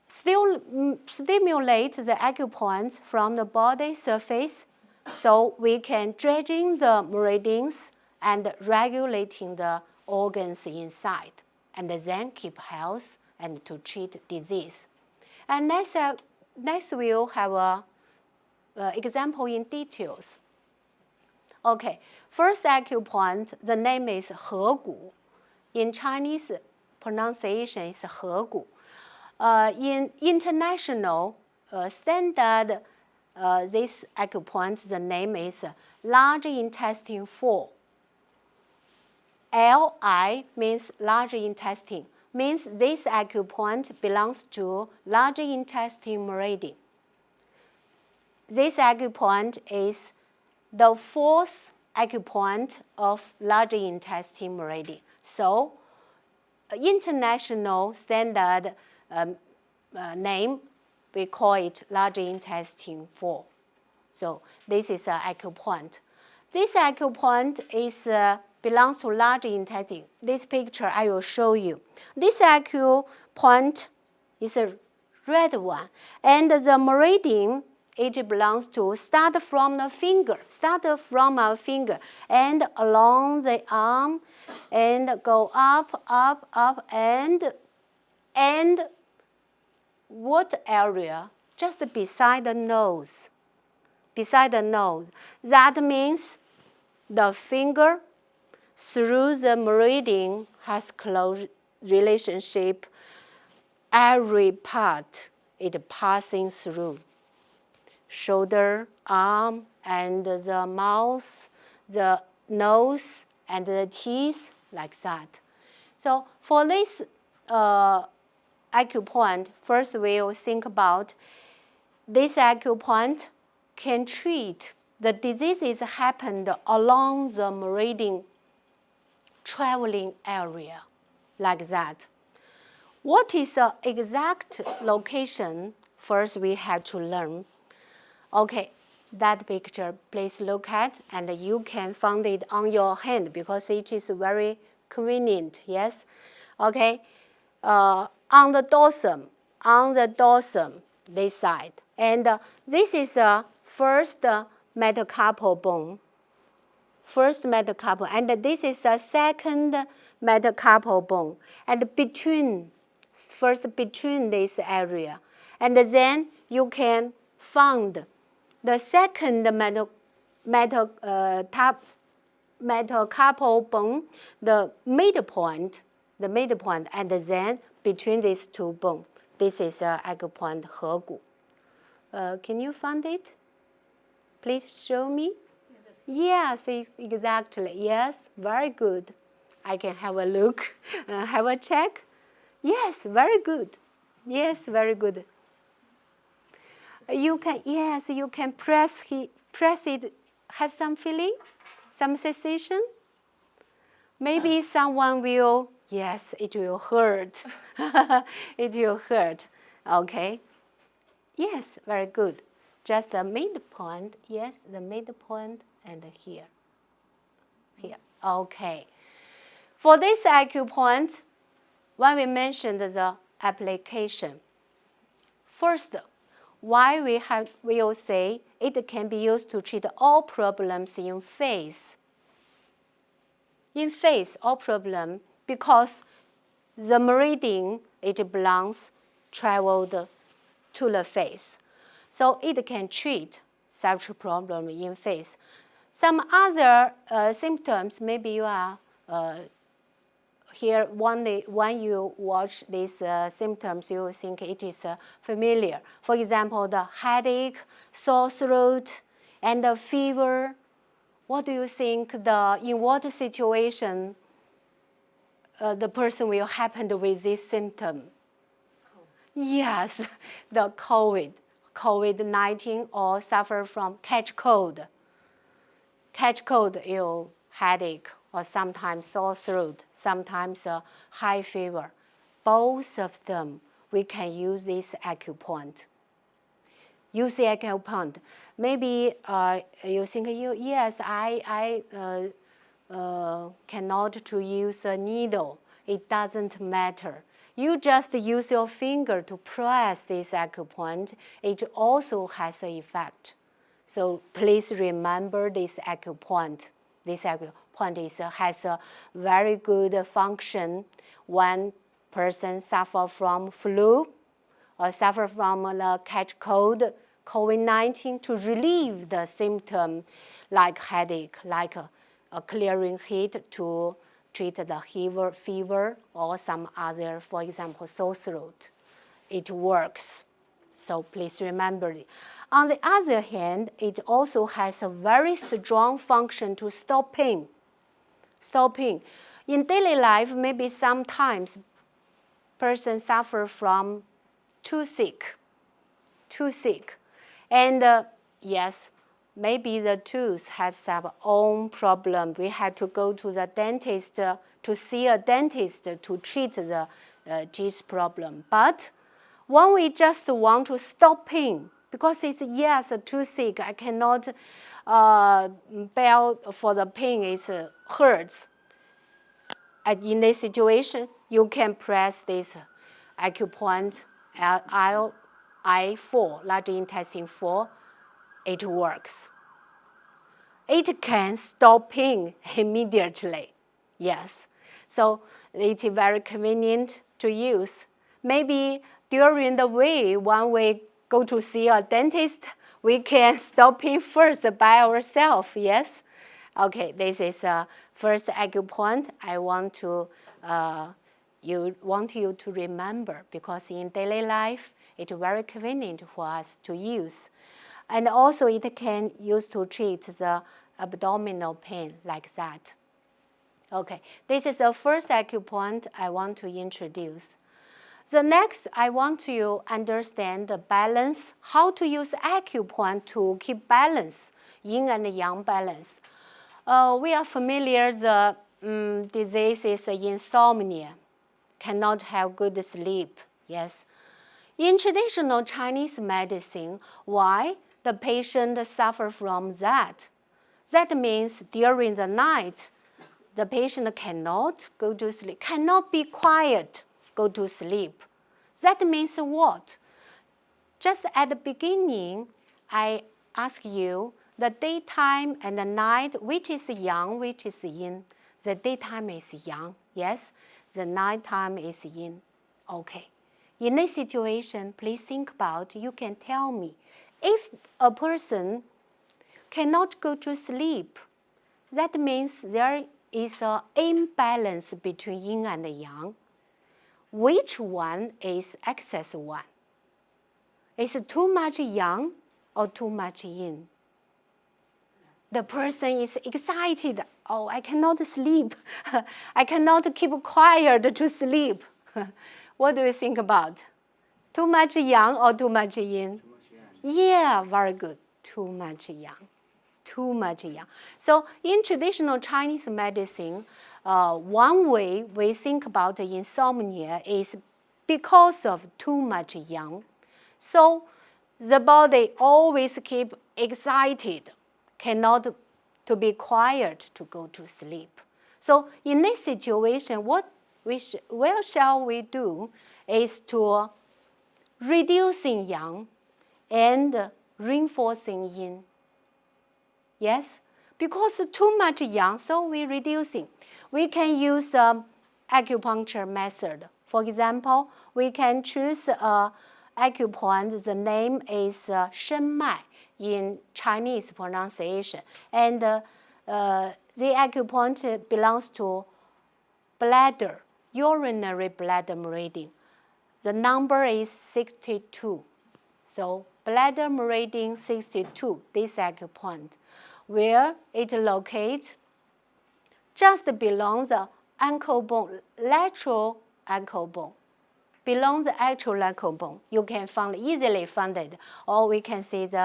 Still stimulate the acupoints from the body surface so we can dredging the meridians and regulating the organs inside, and then keep health and to treat disease. And next we'll have a example in details. Okay, first acupoint, the name is He Gu. In Chinese pronunciation is He Gu. In international standard, this acupoint, the name is large intestine 4. Li means large intestine, means this acupoint belongs to large intestine meridian. This acupoint is the fourth acupoint of large intestine meridian. So, international standard name, we call it large intestine 4. So this is an acupoint. This acupoint is belongs to large intestine. This picture I will show you. This acupoint is a red one, and the meridian, it belongs to start from our finger and along the arm and go up, up, up, and what area? Just beside the nose. Beside the nose. That means the finger through the meridian has close relationship. Every part it passing through. Shoulder, arm, and the mouth, the nose, and the teeth, like that. So for this acupoint, first we'll think about this acupoint can treat the diseases happened along the meridian traveling area, like that. What is the exact location? First we have to learn. Okay, that picture, please look at, and you can find it on your hand because it is very convenient, yes? Okay, on the dorsum, this side. And this is the first metacarpal bone. And this is the second metacarpal bone. And between this area. And then you can find the second metacarpal bone, the midpoint, and then between these two bones. This is acupoint He Gu. Can you find it? Please show me. Yes, exactly. Yes, very good. I can have a look, have a check. Yes, very good. Yes, very good. You can press it. Have some feeling, some sensation. Maybe someone will. Yes, it will hurt. It will hurt. Okay. Yes, very good. Just the midpoint. Yes, the midpoint and here. Here. Okay. For this acupoint, when we mentioned the application. First, why we will say it can be used to treat all problems in face. In face, all problem, because the meridian it belongs traveled to the face. So it can treat such problem in face. Some other symptoms, maybe you are here when you watch these symptoms, you think it is familiar. For example, the headache, sore throat, and the fever. What do you think in what situation the person will happen with this symptom? Yes, the COVID-19 or suffer from catch cold. Catch cold, you headache, or sometimes sore throat, sometimes high fever. Both of them, we can use this acupoint. Use the acupoint. Maybe you think, yes, I cannot to use a needle. It doesn't matter. You just use your finger to press this acupoint. It also has an effect. So please remember this acupoint. This acupoint has a very good function when person suffer from flu or suffer from the catch cold, COVID-19, to relieve the symptom like headache, like a clearing heat, to treat the fever or some other, for example, sore throat. It works. So please remember it. On the other hand, it also has a very strong function to stop pain. Stop pain. In daily life, maybe sometimes person suffer from toothache. And yes, maybe the tooth has some own problem. We have to go to the dentist to see a dentist to treat the teeth problem. But when we just want to stop pain, because it's, yes, a toothache, I cannot bear for the pain, it hurts. And in this situation, you can press this acupoint I4, large intestine 4, it works. It can stop pain immediately, yes. So it's very convenient to use. Maybe during the way when we go to see a dentist, we can stop pain first by ourselves, yes? Okay, this is first acupoint I want you to remember, because in daily life, it's very convenient for us to use. And also it can use to treat the abdominal pain like that. Okay, this is the first acupoint I want to introduce. The next, I want to understand the balance, how to use acupoint to keep balance, yin and yang balance. We are familiar the disease is insomnia, cannot have good sleep, yes. In traditional Chinese medicine, why the patient suffer from that? That means during the night, the patient cannot go to sleep, cannot be quiet, go to sleep. That means what? Just at the beginning, I ask you the daytime and the night, which is yang, which is yin. The daytime is yang, yes. The nighttime is yin. Okay. In this situation, please think about, you can tell me, if a person cannot go to sleep, that means there is an imbalance between yin and yang. Which one is excess one? Is it too much yang or too much yin? The person is excited. Oh, I cannot sleep. I cannot keep quiet to sleep. What do you think about? Too much yang or too much yin? Too much yang. Yeah, very good. Too much yang. Too much yang. So in traditional Chinese medicine, one way we think about insomnia is because of too much yang. So the body always keep excited, cannot to be quiet to go to sleep. So in this situation, what what shall we do is to reducing yang and reinforcing yin. Yes, because too much yang, so we reducing. We can use acupuncture method. For example, we can choose acupoint. The name is Shen Mai in Chinese pronunciation, and the acupoint belongs to bladder, urinary bladder meridian. The number is 62. So bladder meridian 62, this acupoint, where it locates just below the ankle bone, lateral ankle bone. Below the actual ankle bone, you can easily find it. Or we can see this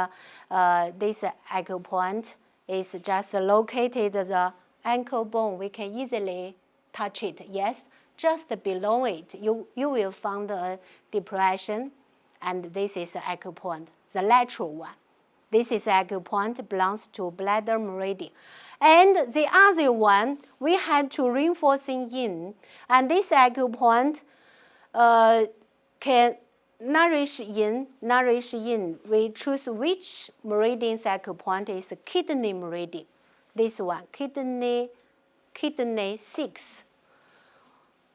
acupoint is just located the ankle bone. We can easily touch it. Yes, just below it, you will find a depression, and this is the acupoint, the lateral one. This is acupoint belongs to bladder meridian. And the other one, we have to reinforcing yin, and this acupoint can nourish yin. We choose which meridian's acupoint is kidney meridian. This one, kidney 6.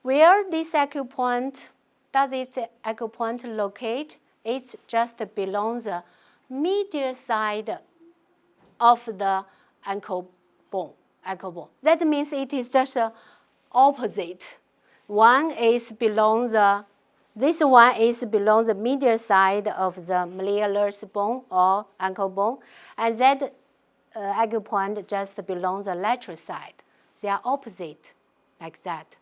Where this acupoint, does its acupoint locate? It's just below the medial side of the ankle bone. That means it is just opposite. This one is below the medial side of the malleolus bone or ankle bone, and that acupoint just below the lateral side. They are opposite, like that.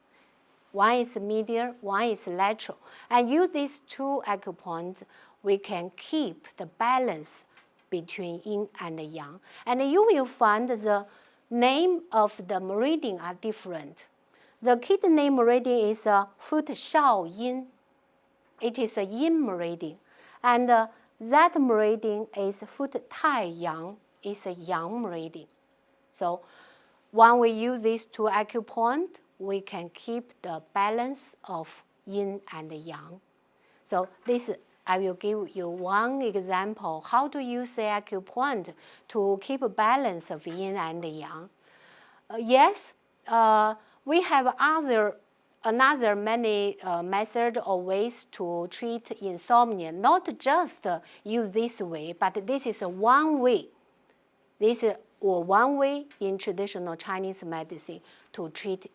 One is medial, one is lateral. And use these two acupoints, we can keep the balance between yin and yang. And you will find the name of the meridian are different. The kidney meridian is a foot shao yin. It is a yin meridian. And that meridian is foot tai yang, is a yang meridian. So when we use these two acupoints, we can keep the balance of yin and yang. So this, I will give you one example how to use the acupoint to keep a balance of yin and yang. Yes, we have another many methods or ways to treat insomnia. Not just use this way, but this is one way. This is one way in traditional Chinese medicine to treat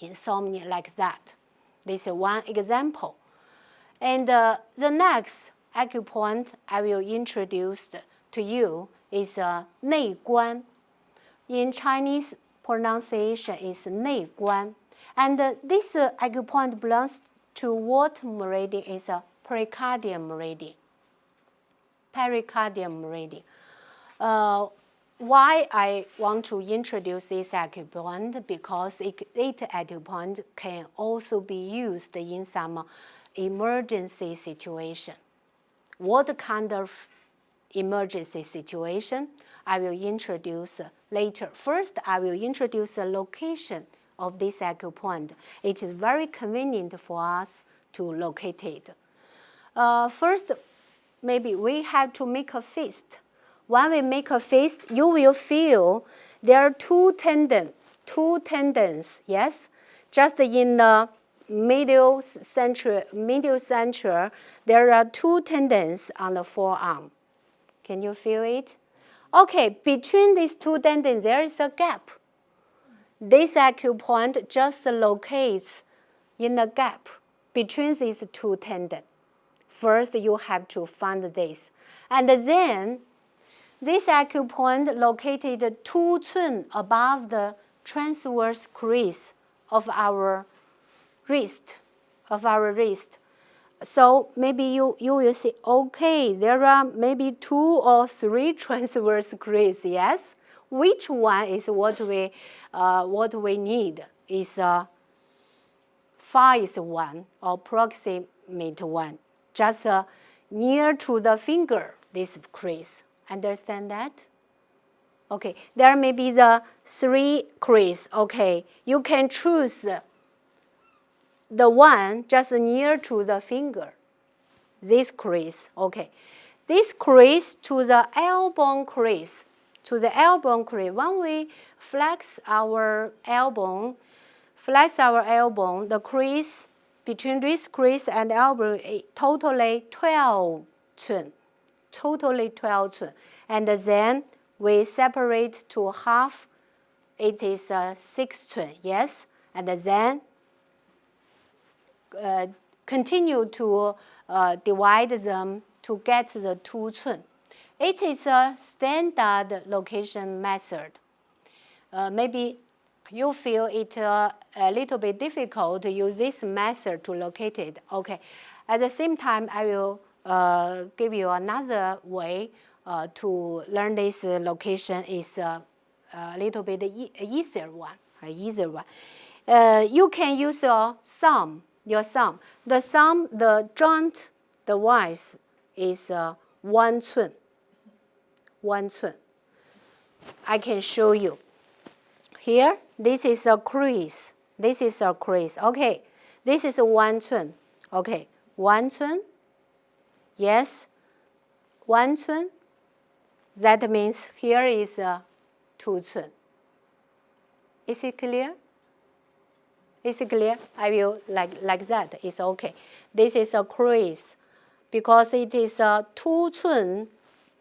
insomnia like that. This is one example. And the next acupoint I will introduce to you is 内关. In Chinese pronunciation is 内关. And this acupoint belongs to what meridian? Is a pericardium meridian. Pericardium meridian. Why I want to introduce this acupoint? Because it acupoint can also be used in some emergency situation. What kind of emergency situation? I will introduce later. First, I will introduce the location of this acupoint. It is very convenient for us to locate it. First, maybe we have to make a fist. When we make a fist, you will feel there are two tendons, yes? Just in the medial center, there are two tendons on the forearm. Can you feel it? Okay, between these two tendons, there is a gap. This acupoint just locates in the gap between these two tendons. First, you have to find this. And then, this acupoint located 2 cun above the transverse crease of our wrist. So maybe you will see, okay, there are maybe 2 or 3 transverse crease, yes? Which one is what we need? Is farthest one or proximate one, just near to the finger, this crease. Understand that? Okay, there may be the 3 crease. Okay, you can choose the one just near to the finger, this crease, okay. This crease to the elbow crease, when we flex our elbow, the crease between this crease and elbow is totally 12 cun, and then we separate to half, it is 6 cun, yes, and then continue to divide them to get the 2 cun. It is a standard location method. Maybe you feel it a little bit difficult to use this method to locate it. Okay. At the same time, I will give you another way to learn this location is a little bit easier one. You can use your thumb. The joint, the width is 1 cun. 1 cun. I can show you. Here, this is a crease. Okay, this is 1 cun. Okay, 1 cun. Yes, 1 cun. That means here is 2 cun. Is it clear? Is it clear? I will like that. It's okay. This is a crease because it is 2 cun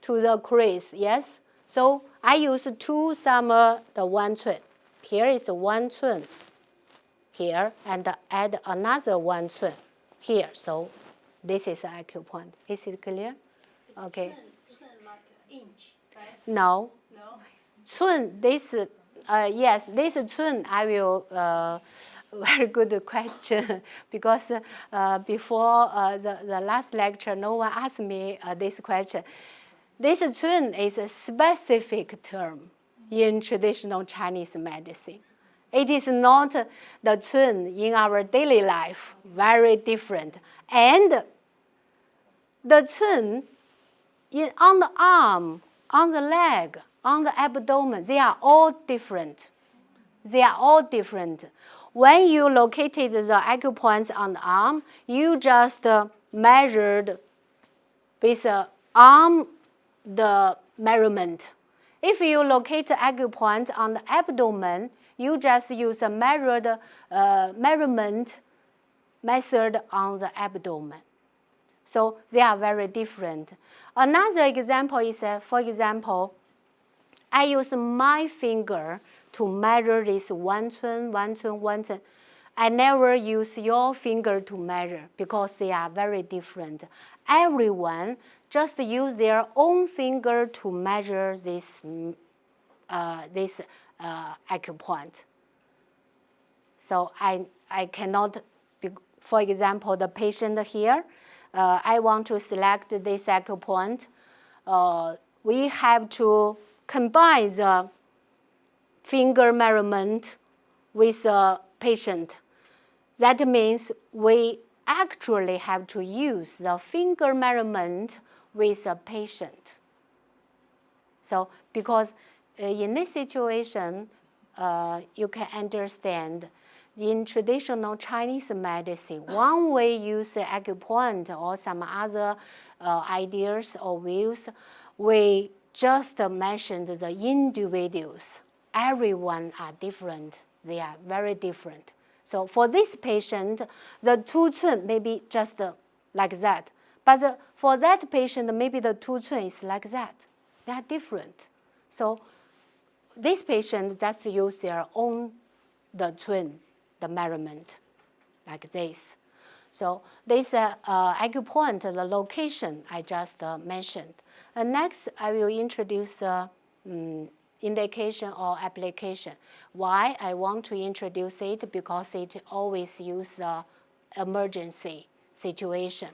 to the crease. Yes. So I use 2 summer the 1 cun. Here is 1 cun. Here and add another 1 cun here. So this is acupoint. Is it clear? Okay. Cun like an inch, right? No. No. Cun. This yes. This cun I will. Very good question because before the last lecture, no one asked me this question. This cun is a specific term in traditional Chinese medicine. It is not the cun in our daily life, very different. And the cun on the arm, on the leg, on the abdomen, they are all different. When you located the acupoints on the arm, you just measured with the arm the measurement. If you locate the acupoint on the abdomen, you just use a measurement method on the abdomen. So they are very different. Another example is, for example, I use my finger to measure this 1 cun. I never use your finger to measure because they are very different. Everyone just use their own finger to measure this acupoint. So I cannot, for example, the patient here, I want to select this acupoint. We have to combine the finger measurement with the patient. That means we actually have to use the finger measurement with the patient. So because in this situation, you can understand in traditional Chinese medicine, one way use the acupoint or some other ideas or views, we just mentioned the individuals. Everyone are different. They are very different. So for this patient, the 2 cun may be just like that. But for that patient, maybe the 2 cun is like that. They are different. So this patient just use their own, the cun, the measurement, like this. So this acupoint, the location I just mentioned. Next, I will introduce indication or application. Why I want to introduce it? Because it always use the emergency situation.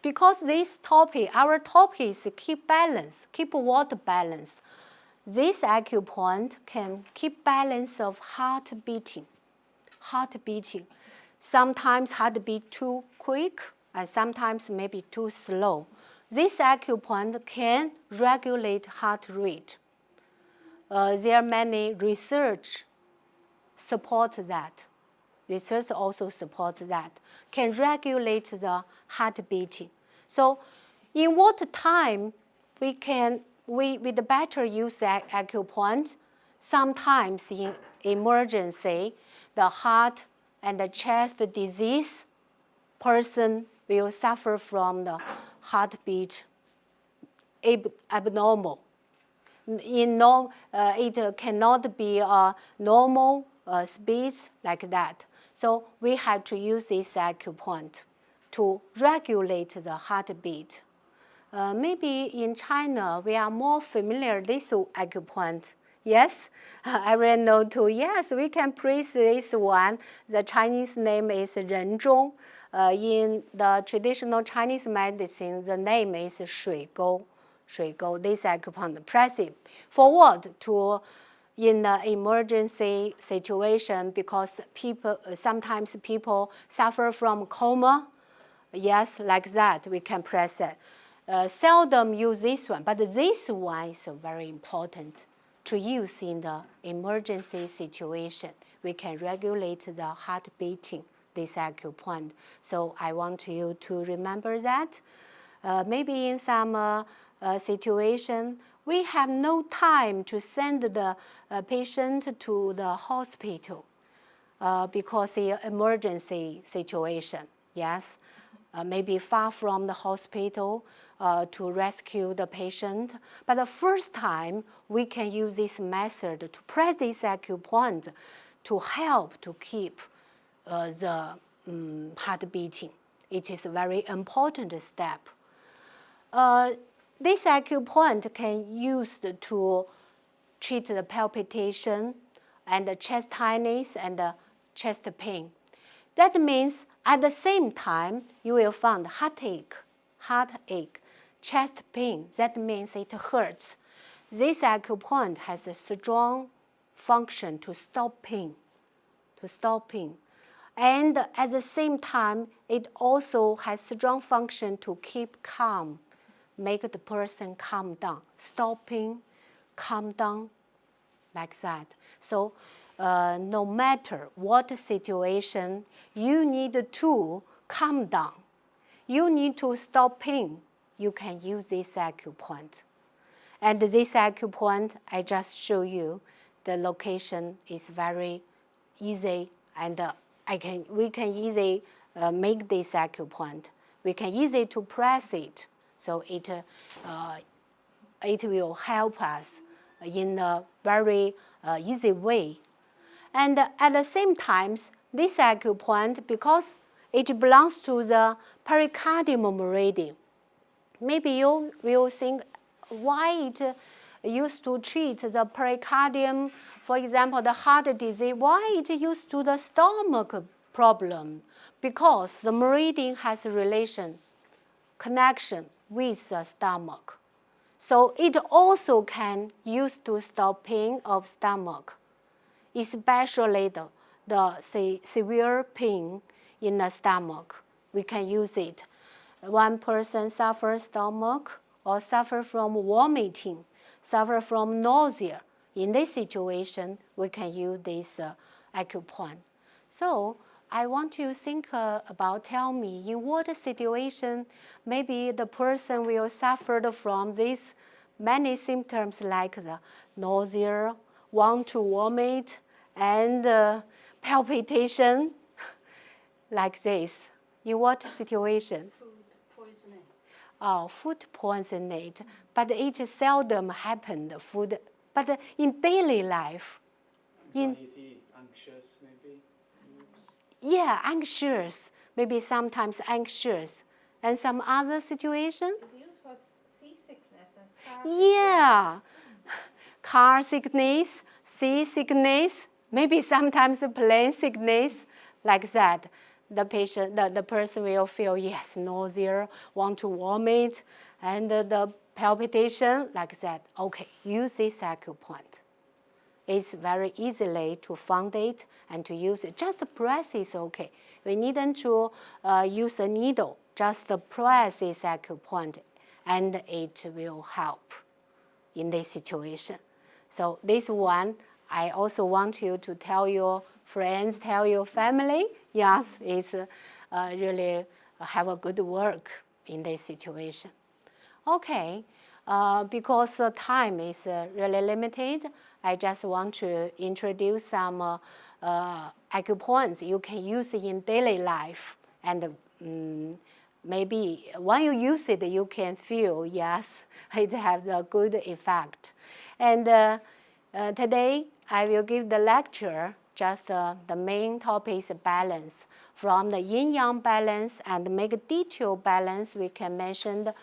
Because this topic, our topic is keep balance, keep water balance. This acupoint can keep balance of heart beating. Sometimes heart beat too quick and sometimes maybe too slow. This acupoint can regulate heart rate. There are many research support that. research also supports that, can regulate the heart beating. So in what time we better use that acupoint? Sometimes in emergency, the heart and the chest disease, person will suffer from the heartbeat abnormal. It cannot be a normal speeds like that. So we have to use this acupoint to regulate the heartbeat. Maybe in China, we are more familiar with this acupoint. Yes, everyone know too. Yes, we can praise this one. The Chinese name is Renzhong. In the traditional Chinese medicine, the name is Shui Gou. This acupuncture, press it forward to in the emergency situation because sometimes people suffer from coma. Yes, like that, we can press it. Seldom use this one, but this one is very important to use in the emergency situation. We can regulate the heart beating, this acupoint. So I want you to remember that. Maybe in some situation, we have no time to send the patient to the hospital because of emergency situation. Yes, maybe far from the hospital to rescue the patient. But the first time, we can use this method to press this acupoint to help to keep the heart beating. It is a very important step. This acupoint can use to treat the palpitation and the chest tightness and the chest pain. That means at the same time, you will find heartache, chest pain. That means it hurts. This acupoint has a strong function to stop pain, And at the same time, it also has strong function to keep calm, make the person calm down, stopping, calm down, like that. So no matter what situation, you need to calm down. You need to stop pain. You can use this acupoint. And this acupoint, I just show you, the location is very easy, and we can easily make this acupoint. We can easily to press it, so it will help us in a very easy way. And at the same time, this acupoint, because it belongs to the pericardium meridian, maybe you will think why it used to treat the pericardium, for example, the heart disease, why it used to the stomach problem? Because the meridian has a connection with the stomach. So it also can use to stop pain of stomach, especially the severe pain in the stomach. We can use it. One person suffers stomach or suffer from vomiting, suffer from nausea. In this situation, we can use this acupoint. So I want you to think about, tell me, in what situation maybe the person will suffer from these many symptoms like the nausea, want to vomit, and palpitation, like this. In what situation? Food poisoning. Oh, food poisoning. But it seldom happened. But in daily life. Anxiety, anxious, maybe. Yeah, anxious. Maybe sometimes anxious. And some other situation? It's used for seasickness and car Yeah. Car sickness, sea sickness, maybe sometimes plane sickness, like that. The person will feel, yes, nausea, want to vomit, and the palpitation, like that. Okay, use this acupoint. It's very easily to find it and to use it. Just press is okay. We needn't to use a needle. Just press this acupoint, and it will help in this situation. So this one, I also want you to tell your friends, tell your family. Yes, it's really have a good work in this situation. Okay, because time is really limited, I just want to introduce some acupoints you can use in daily life. And maybe when you use it, you can feel, yes, it has a good effect. And today, I will give the lecture, just the main topic is balance. From the yin-yang balance and make a detailed balance, we can mention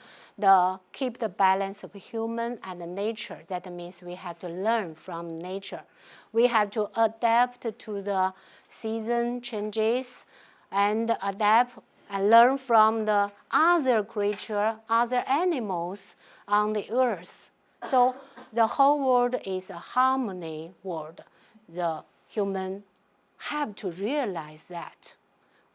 keep the balance of human and nature. That means we have to learn from nature. We have to adapt to the season changes and adapt and learn from the other creature, other animals on the earth. So the whole world is a harmony world. The human have to realize that.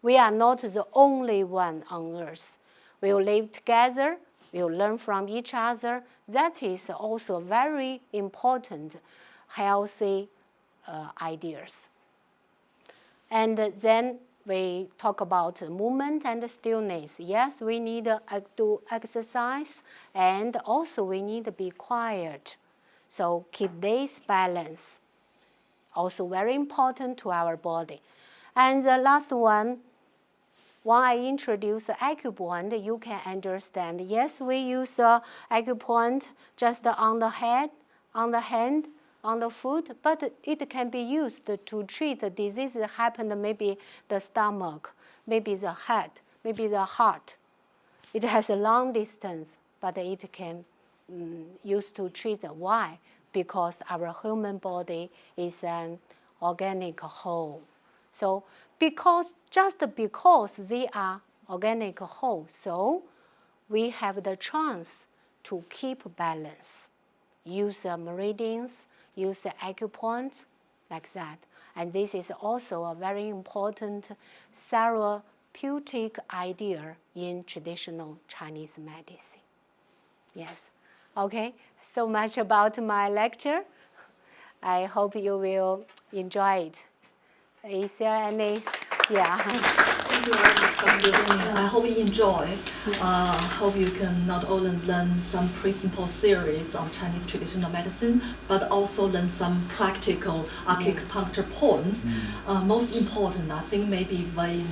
We are not the only one on earth. We will live together, we will learn from each other. That is also very important, healthy ideas. And then we talk about movement and stillness. Yes, we need to do exercise, and also we need to be quiet. So keep this balance. Also very important to our body. And the last one, when I introduce the acupoint, you can understand. Yes, we use acupoint just on the head, on the hand, on the foot, but it can be used to treat the disease that happened maybe the stomach, maybe the head, maybe the heart. It has a long distance, but it can used to treat. Why? Because our human body is an organic whole. So just because they are organic whole, so we have the chance to keep balance. Use meridians, use acupoints, like that. And this is also a very important therapeutic idea in traditional Chinese medicine. Yes. Okay, so much about my lecture. I hope you will enjoy it. Is there any? Yeah. Thank you very much, Dr. Dongming. I hope you enjoy. Hope you can not only learn some principle theories of Chinese traditional medicine, but also learn some practical acupuncture points. Most important, I think maybe we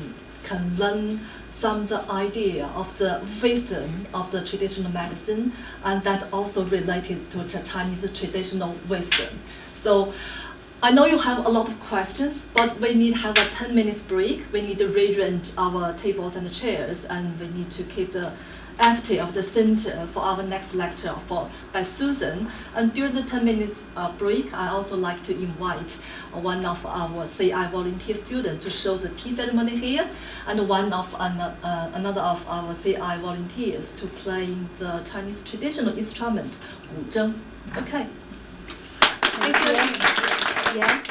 can learn some the idea of the wisdom of the traditional medicine, and that also related to the Chinese traditional wisdom. So I know you have a lot of questions, but we need to have a 10 minutes break. We need to rearrange our tables and chairs, and we need to keep the empty of the center for our next lecture by Susan. And during the 10 minutes break, I also like to invite one of our CI volunteer students to show the tea ceremony here, and another of our CI volunteers to play the Chinese traditional instrument, guzheng. Okay. Thank you. Yes.